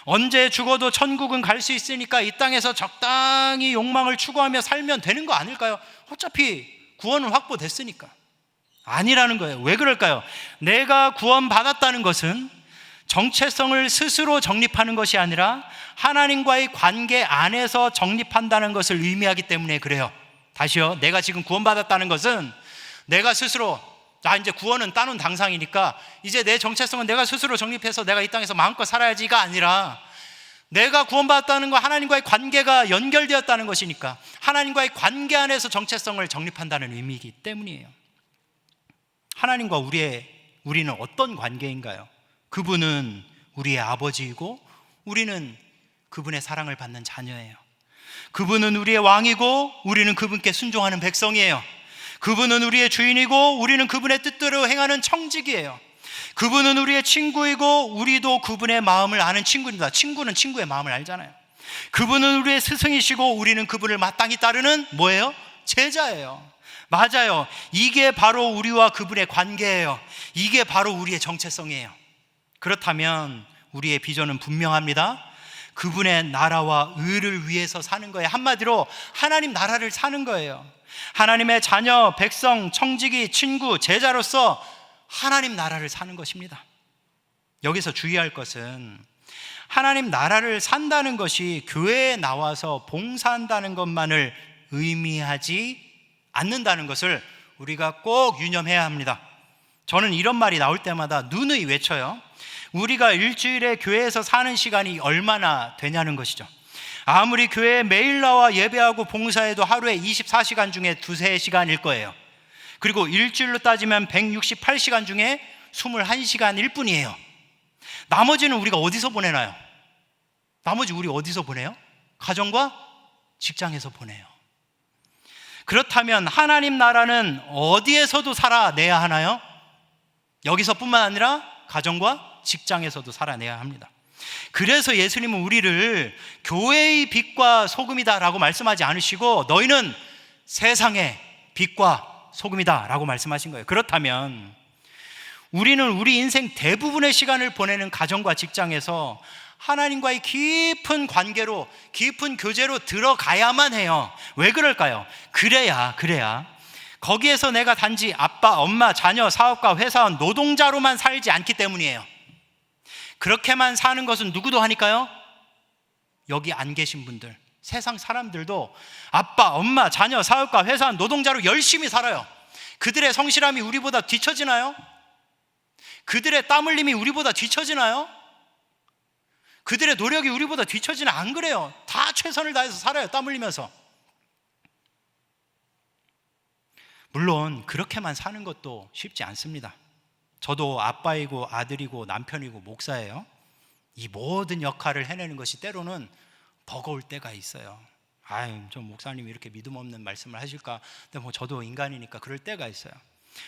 언제 죽어도 천국은 갈 수 있으니까 이 땅에서 적당히 욕망을 추구하며 살면 되는 거 아닐까요? 어차피 구원은 확보됐으니까. 아니라는 거예요. 왜 그럴까요? 내가 구원받았다는 것은 정체성을 스스로 정립하는 것이 아니라 하나님과의 관계 안에서 정립한다는 것을 의미하기 때문에 그래요. 다시요. 내가 지금 구원받았다는 것은 내가 스스로 이제 구원은 따놓은 당상이니까 이제 내 정체성은 내가 스스로 정립해서 내가 이 땅에서 마음껏 살아야지가 아니라 내가 구원받았다는 거 하나님과의 관계가 연결되었다는 것이니까 하나님과의 관계 안에서 정체성을 정립한다는 의미이기 때문이에요. 하나님과 우리는 어떤 관계인가요? 그분은 우리의 아버지이고 우리는 그분의 사랑을 받는 자녀예요. 그분은 우리의 왕이고 우리는 그분께 순종하는 백성이에요. 그분은 우리의 주인이고 우리는 그분의 뜻대로 행하는 청직이에요. 그분은 우리의 친구이고 우리도 그분의 마음을 아는 친구입니다. 친구는 친구의 마음을 알잖아요. 그분은 우리의 스승이시고 우리는 그분을 마땅히 따르는 뭐예요? 제자예요. 맞아요. 이게 바로 우리와 그분의 관계예요. 이게 바로 우리의 정체성이에요. 그렇다면 우리의 비전은 분명합니다. 그분의 나라와 의를 위해서 사는 거예요. 한마디로 하나님 나라를 사는 거예요. 하나님의 자녀, 백성, 청지기, 친구, 제자로서 하나님 나라를 사는 것입니다. 여기서 주의할 것은 하나님 나라를 산다는 것이 교회에 나와서 봉사한다는 것만을 의미하지 않는다는 것을 우리가 꼭 유념해야 합니다. 저는 이런 말이 나올 때마다 누누이 외쳐요. 우리가 일주일에 교회에서 사는 시간이 얼마나 되냐는 것이죠. 아무리 교회에 매일 나와 예배하고 봉사해도 하루에 24시간 중에 2-3시간일 거예요. 그리고 일주일로 따지면 168시간 중에 21시간일 뿐이에요. 나머지는 우리가 어디서 보내나요? 나머지 우리 어디서 보내요? 가정과 직장에서 보내요. 그렇다면 하나님 나라는 어디에서도 살아내야 하나요? 여기서뿐만 아니라 가정과 직장에서도 살아내야 합니다. 그래서 예수님은 우리를 교회의 빛과 소금이다 라고 말씀하지 않으시고 너희는 세상의 빛과 소금이다 라고 말씀하신 거예요. 그렇다면 우리는 우리 인생 대부분의 시간을 보내는 가정과 직장에서 하나님과의 깊은 관계로, 깊은 교제로 들어가야만 해요. 왜 그럴까요? 그래야 거기에서 내가 단지 아빠, 엄마, 자녀, 사업가, 회사원, 노동자로만 살지 않기 때문이에요. 그렇게만 사는 것은 누구도 하니까요? 여기 안 계신 분들, 세상 사람들도 아빠, 엄마, 자녀, 사업가, 회사원, 노동자로 열심히 살아요. 그들의 성실함이 우리보다 뒤처지나요? 그들의 땀 흘림이 우리보다 뒤처지나요? 그들의 노력이 우리보다 뒤처지나? 안 그래요. 다 최선을 다해서 살아요. 땀 흘리면서. 물론 그렇게만 사는 것도 쉽지 않습니다. 저도 아빠이고 아들이고 남편이고 목사예요. 이 모든 역할을 해내는 것이 때로는 버거울 때가 있어요. 아유, 저 목사님이 이렇게 믿음 없는 말씀을 하실까? 근데 뭐 저도 인간이니까 그럴 때가 있어요.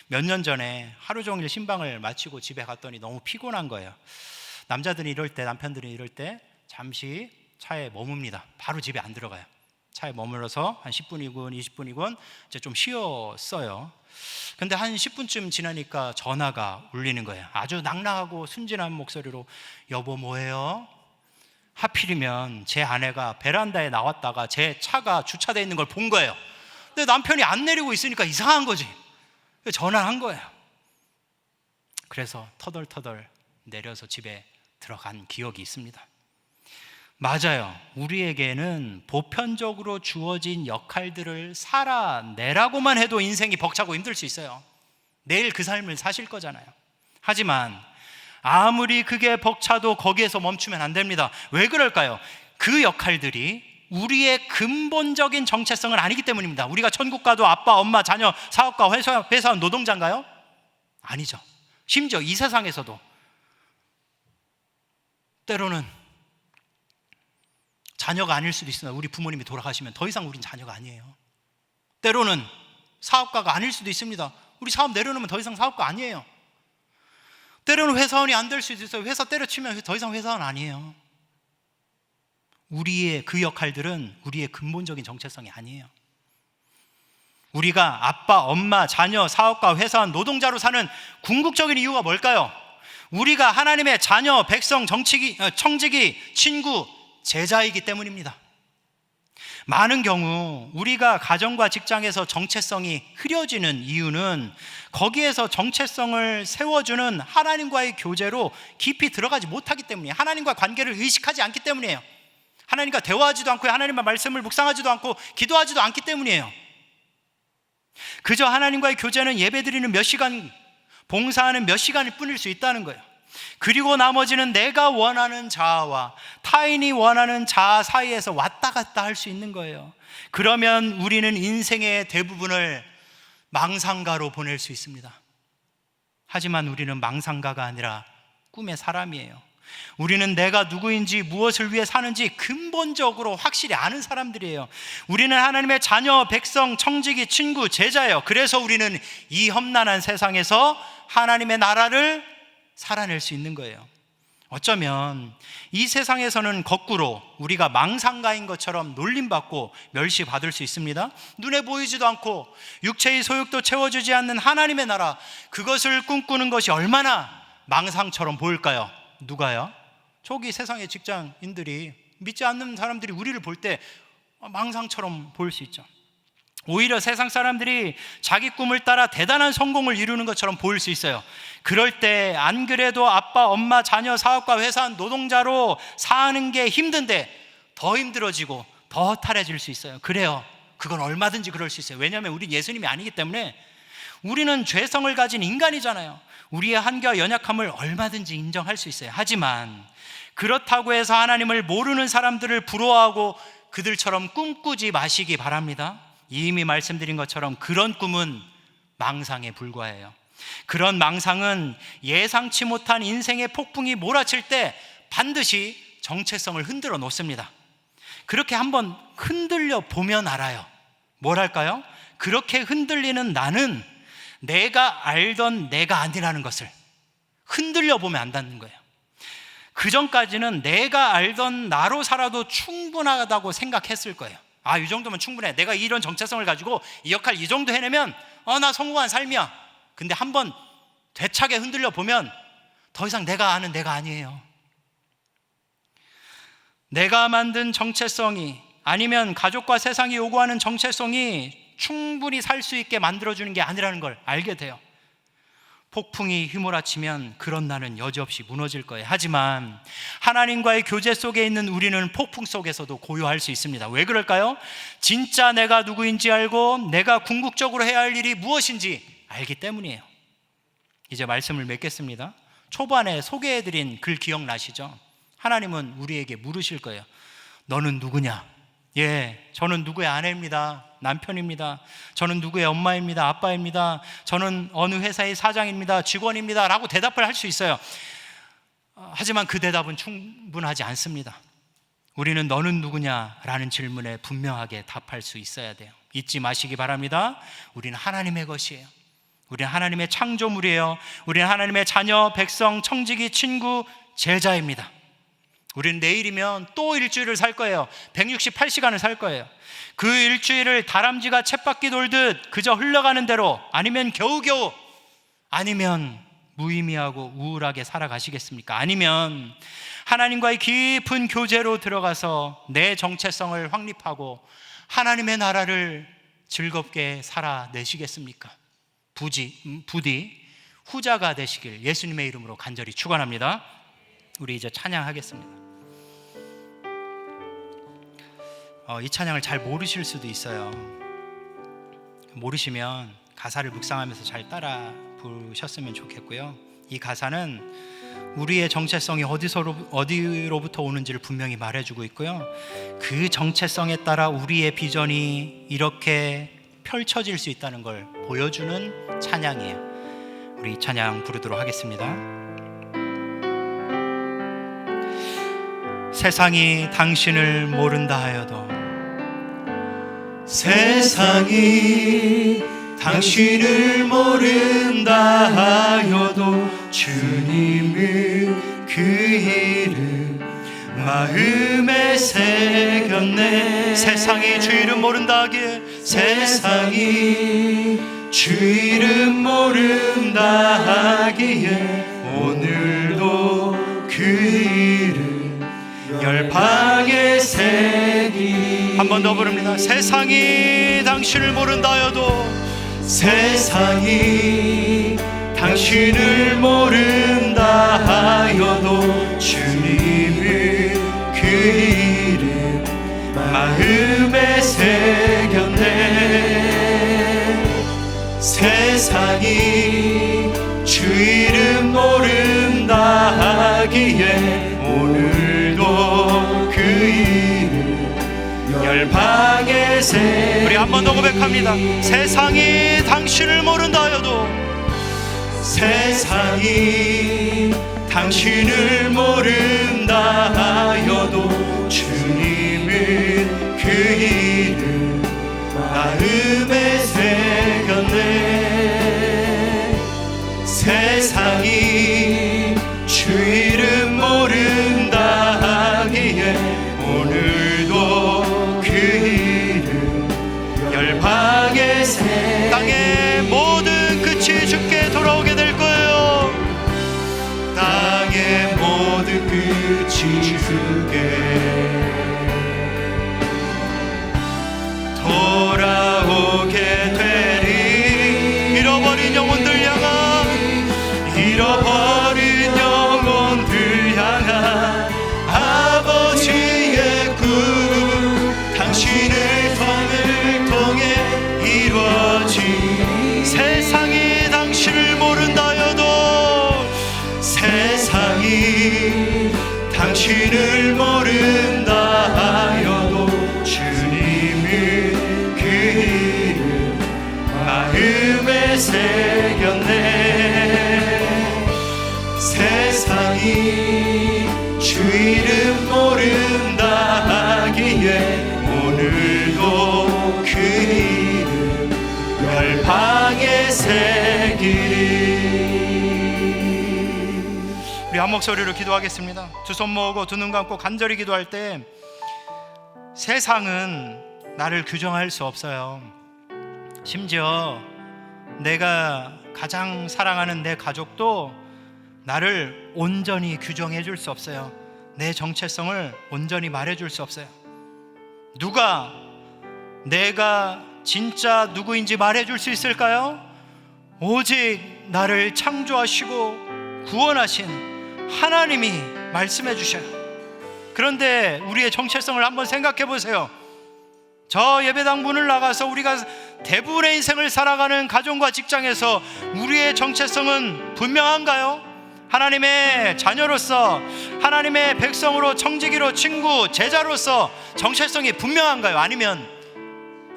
몇 년 전에 하루 종일 신방을 마치고 집에 갔더니 너무 피곤한 거예요. 남자들이 이럴 때, 남편들이 이럴 때 잠시 차에 머뭅니다. 바로 집에 안 들어가요. 차에 머물러서 한 10분이군 20분이군 이제 좀 쉬었어요. 근데 한 10분쯤 지나니까 전화가 울리는 거예요. 아주 낭랑하고 순진한 목소리로 여보 뭐해요? 하필이면 제 아내가 베란다에 나왔다가 제 차가 주차되어 있는 걸 본 거예요. 근데 남편이 안 내리고 있으니까 이상한 거지. 전화를 한 거예요. 그래서 터덜터덜 내려서 집에 들어간 기억이 있습니다. 맞아요. 우리에게는 보편적으로 주어진 역할들을 살아내라고만 해도 인생이 벅차고 힘들 수 있어요. 내일 그 삶을 사실 거잖아요. 하지만 아무리 그게 벅차도 거기에서 멈추면 안 됩니다. 왜 그럴까요? 그 역할들이 우리의 근본적인 정체성은 아니기 때문입니다. 우리가 천국 가도 아빠, 엄마, 자녀, 사업가, 회사원, 노동자인가요? 아니죠. 심지어 이 세상에서도 때로는 자녀가 아닐 수도 있습니다. 우리 부모님이 돌아가시면 더 이상 우린 자녀가 아니에요. 때로는 사업가가 아닐 수도 있습니다. 우리 사업 내려놓으면 더 이상 사업가 아니에요. 때로는 회사원이 안 될 수도 있어요. 회사 때려치면 더 이상 회사원 아니에요. 우리의 그 역할들은 우리의 근본적인 정체성이 아니에요. 우리가 아빠, 엄마, 자녀, 사업가, 회사원, 노동자로 사는 궁극적인 이유가 뭘까요? 우리가 하나님의 자녀, 백성, 청지기, 친구, 제자이기 때문입니다. 많은 경우 우리가 가정과 직장에서 정체성이 흐려지는 이유는 거기에서 정체성을 세워주는 하나님과의 교제로 깊이 들어가지 못하기 때문이에요. 하나님과 관계를 의식하지 않기 때문이에요. 하나님과 대화하지도 않고 하나님의 말씀을 묵상하지도 않고 기도하지도 않기 때문이에요. 그저 하나님과의 교제는 예배드리는 몇 시간, 봉사하는 몇 시간일 뿐일 수 있다는 거예요. 그리고 나머지는 내가 원하는 자아와 타인이 원하는 자아 사이에서 왔다 갔다 할 수 있는 거예요. 그러면 우리는 인생의 대부분을 망상가로 보낼 수 있습니다. 하지만 우리는 망상가가 아니라 꿈의 사람이에요. 우리는 내가 누구인지 무엇을 위해 사는지 근본적으로 확실히 아는 사람들이에요. 우리는 하나님의 자녀, 백성, 청지기, 친구, 제자예요. 그래서 우리는 이 험난한 세상에서 하나님의 나라를 살아낼 수 있는 거예요. 어쩌면 이 세상에서는 거꾸로 우리가 망상가인 것처럼 놀림받고 멸시받을 수 있습니다. 눈에 보이지도 않고 육체의 소욕도 채워주지 않는 하나님의 나라, 그것을 꿈꾸는 것이 얼마나 망상처럼 보일까요? 누가요? 저기 세상의 직장인들이, 믿지 않는 사람들이 우리를 볼 때 망상처럼 보일 수 있죠. 오히려 세상 사람들이 자기 꿈을 따라 대단한 성공을 이루는 것처럼 보일 수 있어요. 그럴 때 안 그래도 아빠, 엄마, 자녀, 사업가, 회사, 노동자로 사는 게 힘든데 더 힘들어지고 더 허탈해질 수 있어요. 그래요. 그건 얼마든지 그럴 수 있어요. 왜냐하면 우리 예수님이 아니기 때문에. 우리는 죄성을 가진 인간이잖아요. 우리의 한계와 연약함을 얼마든지 인정할 수 있어요. 하지만 그렇다고 해서 하나님을 모르는 사람들을 부러워하고 그들처럼 꿈꾸지 마시기 바랍니다. 이미 말씀드린 것처럼 그런 꿈은 망상에 불과해요. 그런 망상은 예상치 못한 인생의 폭풍이 몰아칠 때 반드시 정체성을 흔들어 놓습니다. 그렇게 한번 흔들려 보면 알아요. 뭐랄까요? 그렇게 흔들리는 나는 내가 알던 내가 아니라는 것을 흔들려 보면 안다는 거예요. 그 전까지는 내가 알던 나로 살아도 충분하다고 생각했을 거예요. 아, 이 정도면 충분해. 내가 이런 정체성을 가지고 이 역할 이 정도 해내면 나 성공한 삶이야. 근데 한번 되차게 흔들려 보면 더 이상 내가 아는 내가 아니에요. 내가 만든 정체성이, 아니면 가족과 세상이 요구하는 정체성이 충분히 살 수 있게 만들어주는 게 아니라는 걸 알게 돼요. 폭풍이 휘몰아치면 그런 나는 여지없이 무너질 거예요. 하지만 하나님과의 교제 속에 있는 우리는 폭풍 속에서도 고요할 수 있습니다. 왜 그럴까요? 진짜 내가 누구인지 알고 내가 궁극적으로 해야 할 일이 무엇인지 알기 때문이에요. 이제 말씀을 맺겠습니다. 초반에 소개해드린 글 기억나시죠? 하나님은 우리에게 물으실 거예요. 너는 누구냐? 예, 저는 누구의 아내입니다. 남편입니다. 저는 누구의 엄마입니다. 아빠입니다. 저는 어느 회사의 사장입니다. 직원입니다. 라고 대답을 할 수 있어요. 하지만 그 대답은 충분하지 않습니다. 우리는 너는 누구냐? 라는 질문에 분명하게 답할 수 있어야 돼요. 잊지 마시기 바랍니다. 우리는 하나님의 것이에요. 우리는 하나님의 창조물이에요. 우리는 하나님의 자녀, 백성, 청지기, 친구, 제자입니다. 우리는 내일이면 또 일주일을 살 거예요. 168시간을 살 거예요. 그 일주일을 다람쥐가 쳇바퀴 돌듯 그저 흘러가는 대로, 아니면 겨우겨우, 아니면 무의미하고 우울하게 살아가시겠습니까? 아니면 하나님과의 깊은 교제로 들어가서 내 정체성을 확립하고 하나님의 나라를 즐겁게 살아내시겠습니까? 부디 후자가 되시길 예수님의 이름으로 간절히 축원합니다. 우리 이제 찬양하겠습니다. 이 찬양을 잘 모르실 수도 있어요. 모르시면 가사를 묵상하면서 잘 따라 부르셨으면 좋겠고요. 이 가사는 우리의 정체성이 어디로부터 오는지를 분명히 말해주고 있고요. 그 정체성에 따라 우리의 비전이 이렇게 펼쳐질 수 있다는 걸 보여주는 찬양이에요. 우리 이 찬양 부르도록 하겠습니다. 세상이 당신을 모른다 하여도, 세상이 당신을 모른다 하여도 주님은 그 이름 마음에 새겼네. 세상이 주 이름 모른다 하기에, 세상이 주 이름 모른다 하기에 오늘도 그 이름 열방에 새기. 한 번 더 부릅니다. 세상이 당신을 모른다 하여도, 세상이 당신을 모른다 하여도 주님은 그 이름 마음에 새겼네. 세상이 주 이름 모른다 하기에 오늘도 그 이름 열방에 새기. 우리 한 번 더 고백합니다. 세상이 당신을 모른다 하여도, 세상이 당신을 모른다 하여도 주님은 그 이름 마음에 새겼네. 세상이 주 이름 모른다 하기에 오늘도 그 이름 열방의 땅의 모든 끝이 주께 돌아오게 될 거예요. 땅의 모든 끝이 주께 돌아오게 되리. 잃어버린 영혼들 향한, 잃어버린 영혼들 향한 아버지의 꿈, 당신의 손을 통해 이루어진. 세상이 당신을 모른다 해도, 세상이 당신을 모른다 하여도 주님은 그 이름 마음에 새겼네. 세상이 주 이름 모른다 하기에 오늘도 그 이름 열방에 새기리. 우리 한 목소리로 기도하겠습니다. 두 손 모으고 두 눈 감고 간절히 기도할 때, 세상은 나를 규정할 수 없어요. 심지어 내가 가장 사랑하는 내 가족도 나를 온전히 규정해 줄 수 없어요. 내 정체성을 온전히 말해 줄 수 없어요. 누가 내가 진짜 누구인지 말해 줄 수 있을까요? 오직 나를 창조하시고 구원하신 하나님이 말씀해 주셔요. 그런데 우리의 정체성을 한번 생각해 보세요. 저 예배당 문을 나가서 우리가 대부분의 인생을 살아가는 가정과 직장에서 우리의 정체성은 분명한가요? 하나님의 자녀로서, 하나님의 백성으로, 청지기로, 친구, 제자로서 정체성이 분명한가요? 아니면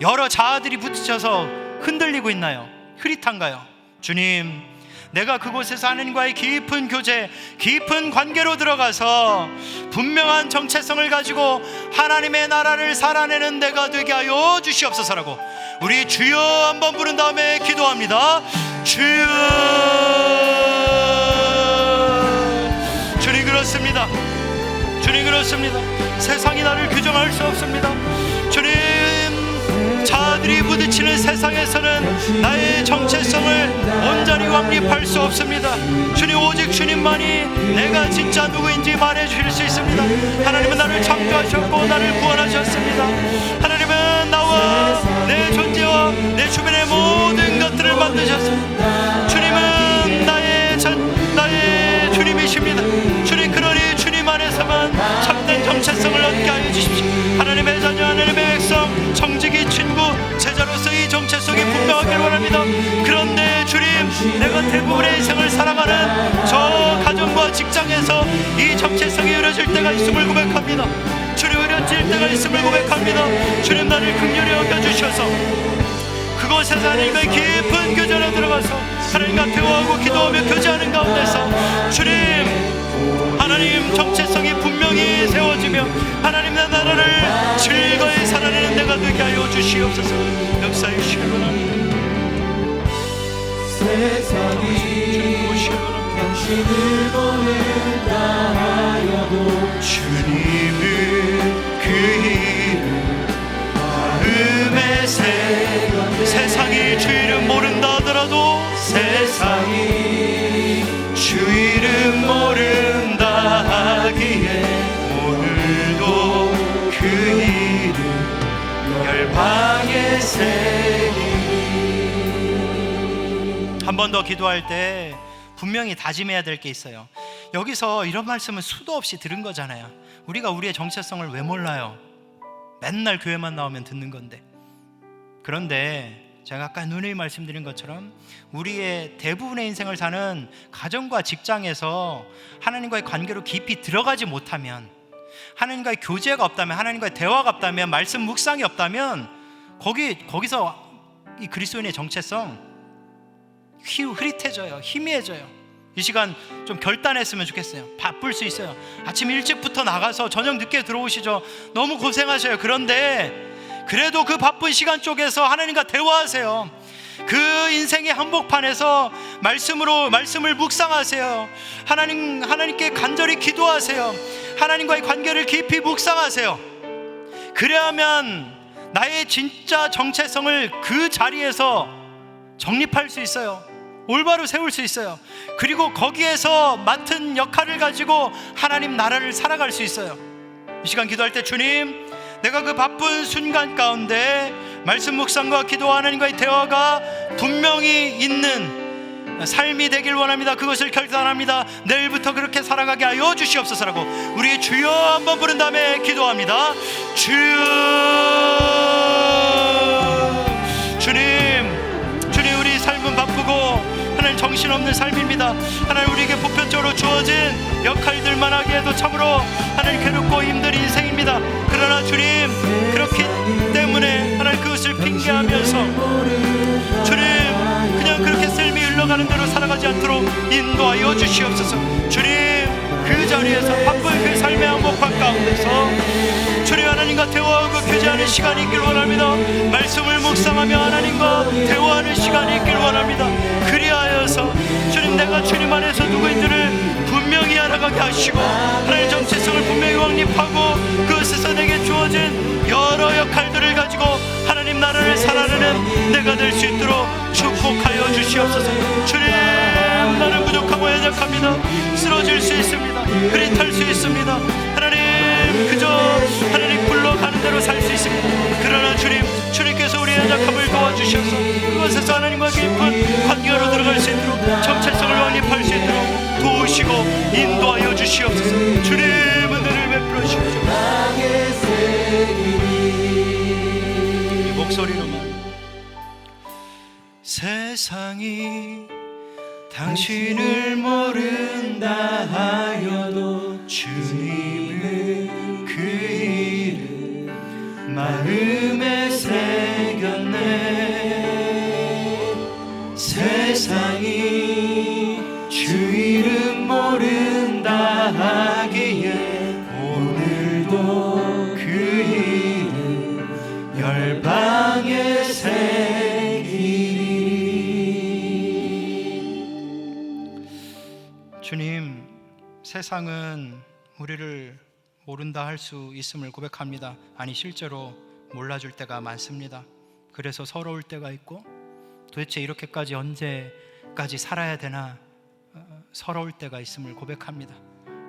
여러 자아들이 부딪혀서 흔들리고 있나요? 흐릿한가요? 주님, 내가 그곳에서 하나님과의 깊은 교제, 깊은 관계로 들어가서 분명한 정체성을 가지고 하나님의 나라를 살아내는 내가 되게 하여 주시옵소서라고 우리 주여 한번 부른 다음에 기도합니다. 주여. 주님 그렇습니다. 주님 그렇습니다. 세상이 나를 규정할 수 없습니다. 주님, 자아들이 부딪히는 세상에서는 나의 정체성을 온전히 확립할 수 없습니다. 주님, 오직 주님만이 내가 진짜 누구인지 말해 주실 수 있습니다. 하나님은 나를 창조하셨고 나를 구원하셨습니다. 하나님은 나와 내 존재와 내 주변의 모든 것들을 만드셨습니다. 주님은 나의 주님이십니다. 주님, 그러니 주님 안에서만 참된 정체성을 얻게 하여 주십시오. 하나님의 자녀, 하나님의 백성, 청지기, 친구, 제자로서 이 정체성이 분명하기를 원합니다. 그런데 주님, 내가 대부분의 인생을 살아가는 저 가정과 직장에서 이 정체성이 흐려질 때가 있음을 고백합니다. 주님, 흐려질 때가 있음을 고백합니다. 주님, 나를 긍휼히 여겨주셔서 그곳에서 하나님과의 깊은 교제로 들어가서 하나님과 대화하고 기도하며 교제하는 가운데서 주님, 하나님 정체성이 분명히 세워지며 하나님의 나라를 즐거이 살아내는 데가 되게 하여 주시옵소서. 역사에 주시기 원합니다. 세상이 당신을 보낸다 하여도 주님은 그 이름 마음에 새겼네. 세상이 주 이름 모른다 하더라도, 세상이 주 이름 모른다 하기에 오늘도 그 이름 열방에 새기리. 한 번 더 기도할 때 분명히 다짐해야 될 게 있어요. 여기서 이런 말씀은 수도 없이 들은 거잖아요. 우리가 우리의 정체성을 왜 몰라요? 맨날 교회만 나오면 듣는 건데. 그런데 제가 아까 누누이 말씀드린 것처럼 우리의 대부분의 인생을 사는 가정과 직장에서 하나님과의 관계로 깊이 들어가지 못하면, 하나님과의 교제가 없다면, 하나님과의 대화가 없다면, 말씀 묵상이 없다면 거기서 이 그리스도인의 정체성 흐릿해져요. 희미해져요. 이 시간 좀 결단했으면 좋겠어요. 바쁠 수 있어요. 아침 일찍부터 나가서 저녁 늦게 들어오시죠. 너무 고생하셔요. 그런데 그래도 그 바쁜 시간 쪽에서 하나님과 대화하세요. 그 인생의 한복판에서 말씀을 묵상하세요. 하나님께 간절히 기도하세요. 하나님과의 관계를 깊이 묵상하세요. 그래야만 나의 진짜 정체성을 그 자리에서 정립할 수 있어요. 올바로 세울 수 있어요. 그리고 거기에서 맡은 역할을 가지고 하나님 나라를 살아갈 수 있어요. 이 시간 기도할 때, 주님, 내가 그 바쁜 순간 가운데 말씀 묵상과 기도와 하나님과의 대화가 분명히 있는 삶이 되길 원합니다. 그것을 결단합니다. 내일부터 그렇게 살아가게 하여 주시옵소서라고 우리 주여 한번 부른 다음에 기도합니다. 주님, 우리 삶은 바쁘고 하나님 정신없는 삶입니다. 하나님, 우리에게 보편적으로 주어진 역할들만 하기에도 참으로 하나님 괴롭고 힘든 인생입니다. 그러나 주님, 그렇기 때문에 하나님 그것을 핑계하면서 주님, 그냥 그렇게 삶이 흘러가는 대로 살아가지 않도록 인도하여 주시옵소서. 주님, 그 자리에서 바쁜 그 삶의 한복판 가운데서 주님, 하나님과 대화하고 교제하는 시간이 있길 원합니다. 말씀을 묵상하며 하나님과 대화하는 시간이 있길 원합니다. 그리하여서 주님, 내가 주님 안에서 누구인지를 분명히 알아가게 하시고 하나님의 정체성을 분명히 확립하고 그것에서 내게 주어진 여러 역할들을 가지고 하나님 나라를 살아내는 내가 될 수 있도록 축복하여 주시옵소서. 주님, 나는 부족하고 연약합니다. 쓰러질 수 있습니다. 흐릿할 수 있습니다. 하나님, 그저 하나님 굴러가는 대로 살 수 있습니다. 그러나 주님께서 우리의 연약함을 도와주셔서 그것에서 하나님과 깊은 관계로 들어갈 수 있도록 정체성을 확립할 수 있도록 도우시고 인도하여 주시옵소서. 주님, 은혜를 베풀어 주십시오. 이 목소리로만 세상이 당신을 모른다 하여도 주님의 그 이름 마음에 새겼네. 세상이 주 이름 모른다 하기에 오늘도 그 이름 열방에 새기리. 주님, 세상은 우리를 모른다 할 수 있음을 고백합니다. 아니, 실제로 몰라줄 때가 많습니다. 그래서 서러울 때가 있고 도대체 이렇게까지 언제까지 살아야 되나 서러울 때가 있음을 고백합니다.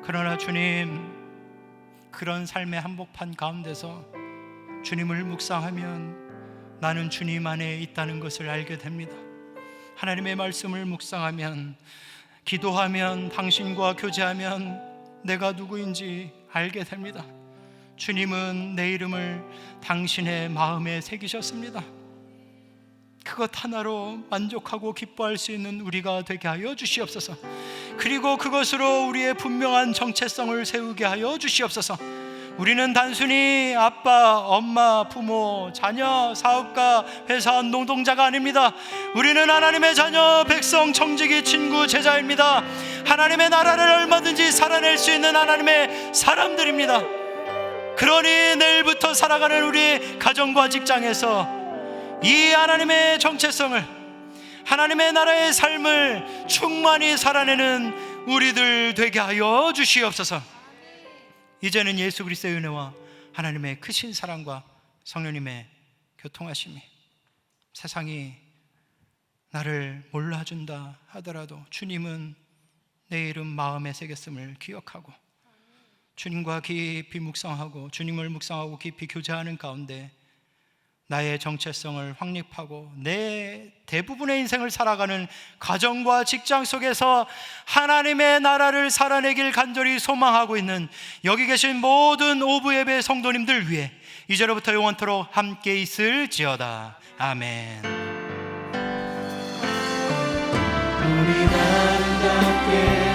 그러나 주님, 그런 삶의 한복판 가운데서 주님을 묵상하면 나는 주님 안에 있다는 것을 알게 됩니다. 하나님의 말씀을 묵상하면, 기도하면, 당신과 교제하면 내가 누구인지 알게 됩니다. 주님은 내 이름을 당신의 마음에 새기셨습니다. 그것 하나로 만족하고 기뻐할 수 있는 우리가 되게 하여 주시옵소서. 그리고 그것으로 우리의 분명한 정체성을 세우게 하여 주시옵소서. 우리는 단순히 아빠, 엄마, 부모, 자녀, 사업가, 회사원, 노동자가 아닙니다. 우리는 하나님의 자녀, 백성, 청지기, 친구, 제자입니다. 하나님의 나라를 얼마든지 살아낼 수 있는 하나님의 사람들입니다. 그러니 내일부터 살아가는 우리 가정과 직장에서 이 하나님의 정체성을, 하나님의 나라의 삶을 충만히 살아내는 우리들 되게 하여 주시옵소서. 이제는 예수 그리스도의 은혜와 하나님의 크신 사랑과 성령님의 교통하심이, 세상이 나를 몰라준다 하더라도 주님은 내 이름 마음에 새겼음을 기억하고 주님과 깊이 묵상하고 주님을 묵상하고 깊이 교제하는 가운데 나의 정체성을 확립하고 내 대부분의 인생을 살아가는 가정과 직장 속에서 하나님의 나라를 살아내길 간절히 소망하고 있는 여기 계신 모든 오브 예배 성도님들 위해 이제로부터 영원토록 함께 있을지어다. 아멘. 우리 아름답게